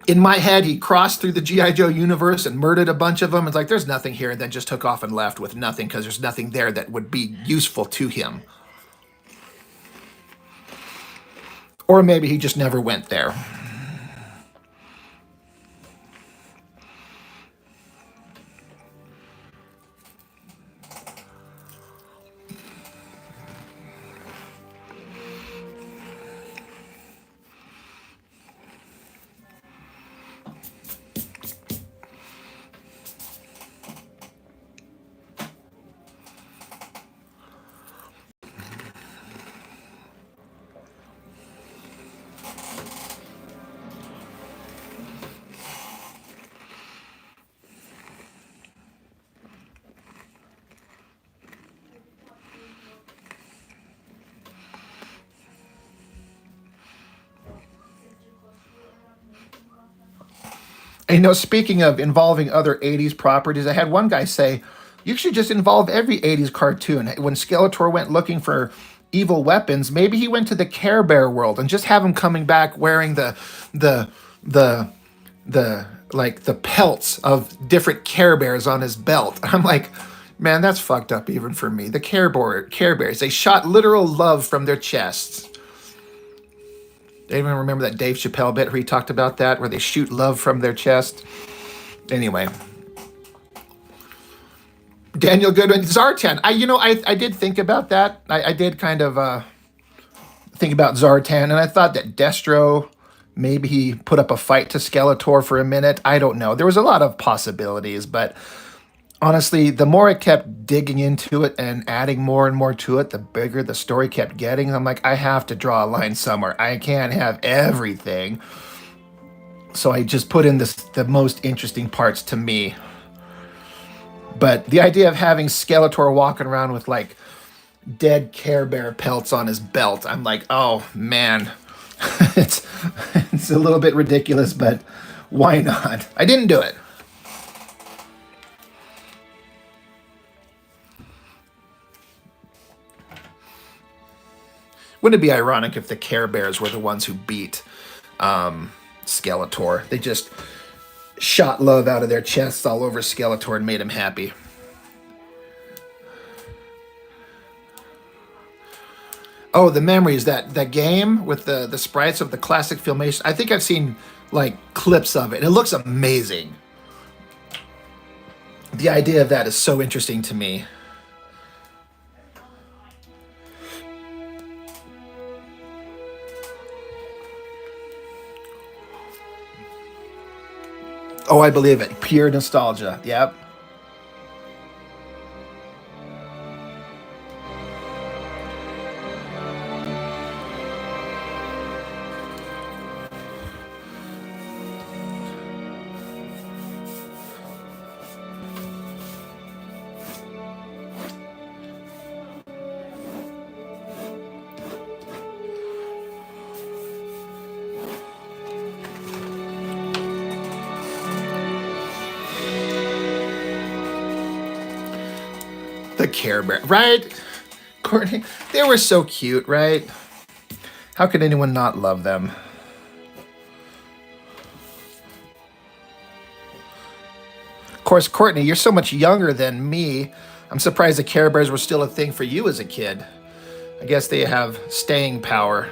in my head, he crossed through the G.I. Joe universe and murdered a bunch of them. It's like, there's nothing here, and then just took off and left with nothing because there's nothing there that would be useful to him. Or maybe he just never went there. And, you know, speaking of involving other 80s properties, I had one guy say, you should just involve every 80s cartoon. When Skeletor went looking for evil weapons, maybe he went to the Care Bear world and just have him coming back wearing the pelts of different Care Bears on his belt. I'm like, man, that's fucked up even for me. The Care Bears, they shot literal love from their chests. Anyone remember that Dave Chappelle bit where he talked about that, where they shoot love from their chest? Anyway. Daniel Goodwin, Zartan. I did think about that. I did kind of think about Zartan, and I thought that Destro, maybe he put up a fight to Skeletor for a minute. I don't know. There was a lot of possibilities, but honestly, the more I kept digging into it and adding more and more to it, the bigger the story kept getting. I'm like, I have to draw a line somewhere. I can't have everything. So I just put in the most interesting parts to me. But the idea of having Skeletor walking around with like dead Care Bear pelts on his belt, I'm like, oh man, it's a little bit ridiculous, but why not? I didn't do it. Wouldn't it be ironic if the Care Bears were the ones who beat Skeletor? They just shot love out of their chests all over Skeletor and made him happy. Oh, the memories, that game with the sprites of the classic Filmation. I think I've seen like clips of it, and it looks amazing. The idea of that is so interesting to me. Oh, I believe it. Pure nostalgia. Yep. The Care Bear, right? Courtney, they were so cute, right? How could anyone not love them? Of course, Courtney, you're so much younger than me. I'm surprised the Care Bears were still a thing for you as a kid. I guess they have staying power.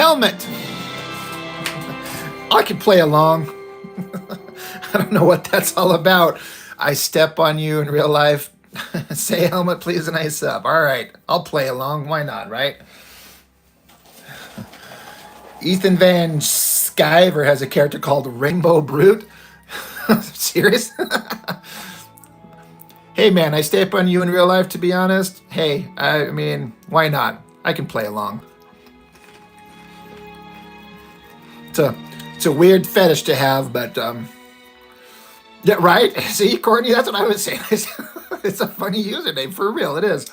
Helmet. I could play along. I don't know what that's all about. I step on you in real life. Say helmet, please, and I sub. All right, I'll play along. Why not, right? Ethan Van Sciver has a character called Rainbow Brute. Serious? Hey, man, I step on you in real life, to be honest. Hey, I mean, why not? I can play along. It's a weird fetish to have, but yeah, right? See, Courtney, that's what I was saying. It's a funny username, for real, it is.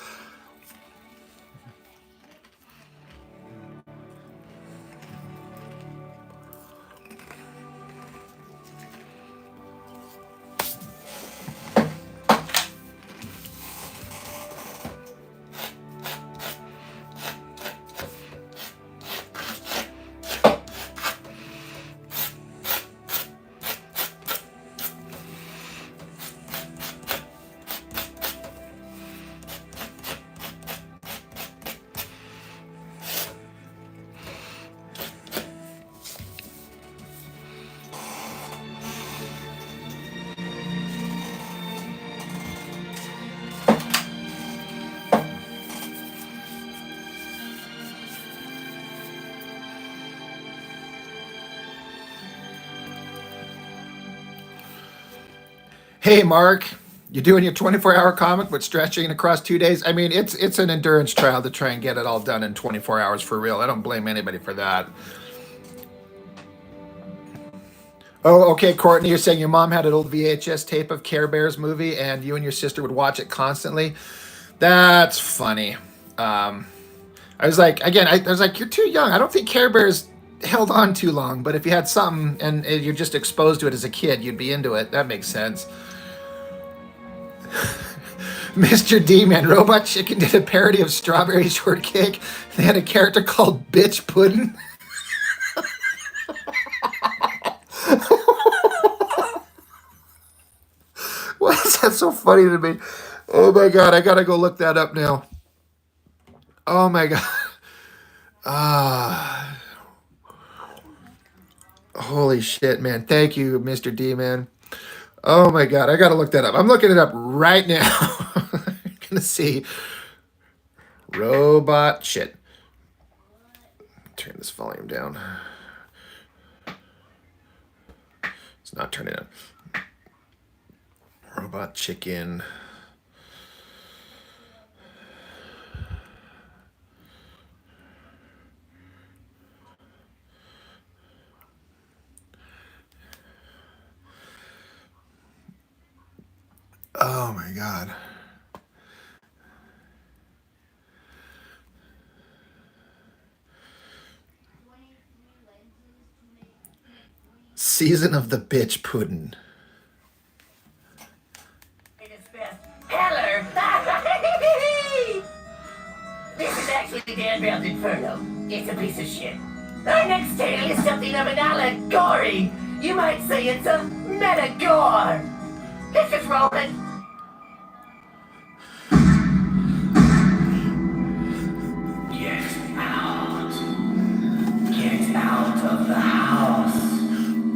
Hey, Mark, you're doing your 24-hour comic, but stretching it across 2 days. I mean, it's an endurance trial to try and get it all done in 24 hours for real. I don't blame anybody for that. Oh, okay, Courtney, you're saying your mom had an old VHS tape of Care Bears movie, and you and your sister would watch it constantly. That's funny. I was like, again, I was like, you're too young. I don't think Care Bears held on too long, but if you had something and you're just exposed to it as a kid, you'd be into it. That makes sense. Mr. D, man, Robot Chicken did a parody of Strawberry Shortcake. They had a character called Bitch Puddin'. Why is that so funny to me? Oh my god, I gotta go look that up now. Oh my god. Holy shit, man. Thank you, Mr. D, man. Oh my god, I gotta look that up. I'm looking it up right now. I'm gonna see. Robot shit. Turn this volume down. It's not turning on. Robot Chicken. Oh my god. Season of the Bitch Puddin'. Hello! This is actually Dan Inferno. It's a piece of shit. Our next tale is something of an allegory. You might say it's a meta-gore. Let's just roll it. Get out. Get out of the house.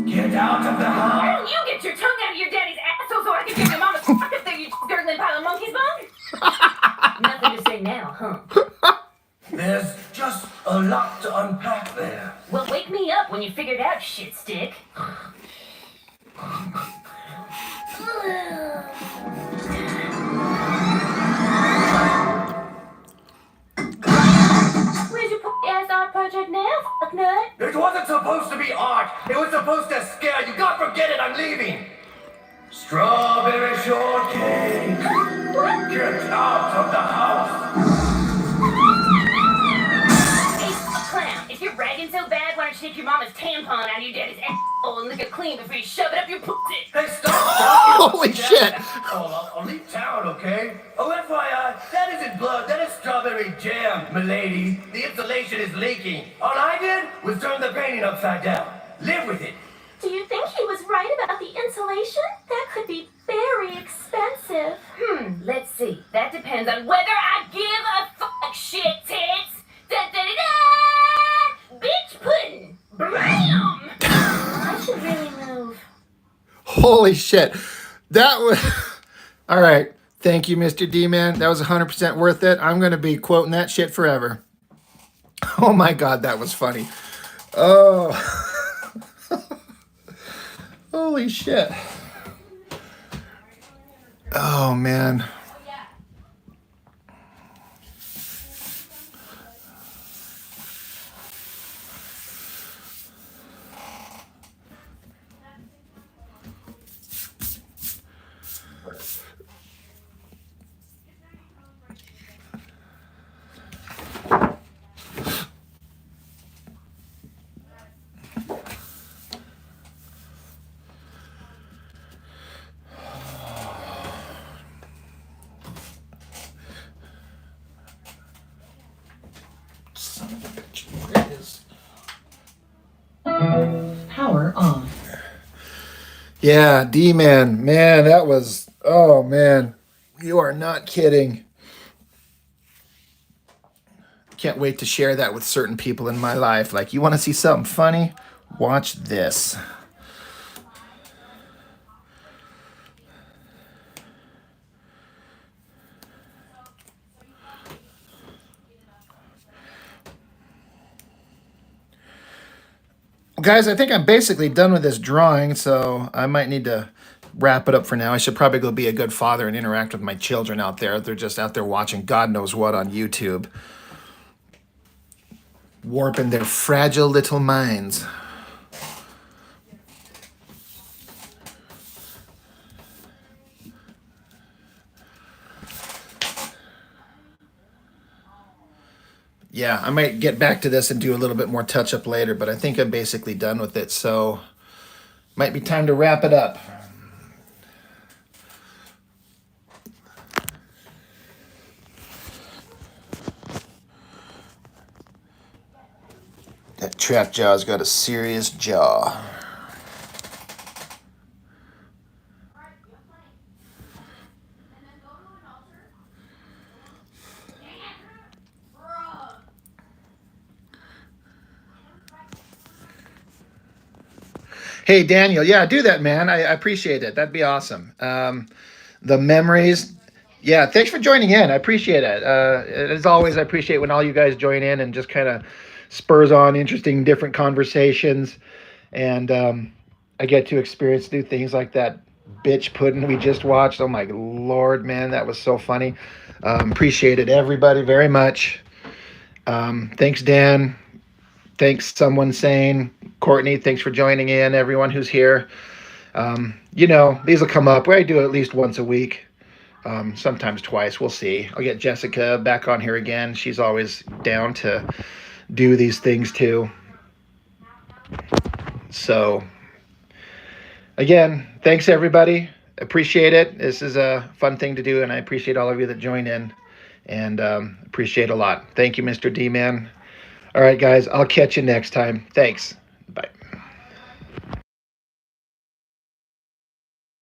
Get out of the house. Why don't you get your tongue out of your daddy's asshole so I can get your mama's fucking thing, you gurgling pile of monkey's bone? Nothing to say now, huh? There's just a lot to unpack there. Well, wake me up when you figure it out, shit stick. Where's your ass art project now, fucknut? It wasn't supposed to be art. It was supposed to scare you. God forget it, I'm leaving. Strawberry shortcake. What? Get out of the house. Hey, clown, if you're bragging so bad, why don't you take your mama's tampon out of your daddy's asshole and lick it clean before you shove it up your pussy? Hey, stop. Holy shit. I'll leave town, okay? Oh, FYI, that isn't blood. That is strawberry jam, milady. The insulation is leaking. All I did was turn the painting upside down. Live with it. Do you think he was right about the insulation? That could be very expensive. Let's see. That depends on whether I give a fuck shit tits. Da da da da! Bitch Holy shit. That was... All right. Thank you, Mr. D-Man. That was 100% worth it. I'm going to be quoting that shit forever. Oh my God, that was funny. Oh. Holy shit. Oh, man. Son of a bitch. Where it is. Power on. Yeah, D-Man. Man, that was... Oh, man. You are not kidding. Can't wait to share that with certain people in my life. Like, you want to see something funny? Watch this. Guys, I think I'm basically done with this drawing, so I might need to wrap it up for now. I should probably go be a good father and interact with my children out there. They're just out there watching God knows what on YouTube. Warping their fragile little minds. Yeah, I might get back to this and do a little bit more touch-up later, but I think I'm basically done with it, so might be time to wrap it up. That Trapjaw's got a serious jaw. Hey, Daniel. Yeah, do that, man. I appreciate it. That'd be awesome. The memories. Yeah, thanks for joining in. I appreciate it. As always, I appreciate when all you guys join in and just kind of spurs on interesting, different conversations. And I get to experience new things like that bitch pudding we just watched. Oh, my Lord, man. That was so funny. Appreciate it, everybody, very much. Thanks, Dan. Thanks, someone saying. Courtney, thanks for joining in. Everyone who's here. You know, these will come up. I do at least once a week. Sometimes twice. We'll see. I'll get Jessica back on here again. She's always down to do these things too. So, again, thanks everybody. Appreciate it. This is a fun thing to do, and I appreciate all of you that join in. And appreciate a lot. Thank you, Mr. D-Man. All right, guys. I'll catch you next time. Thanks.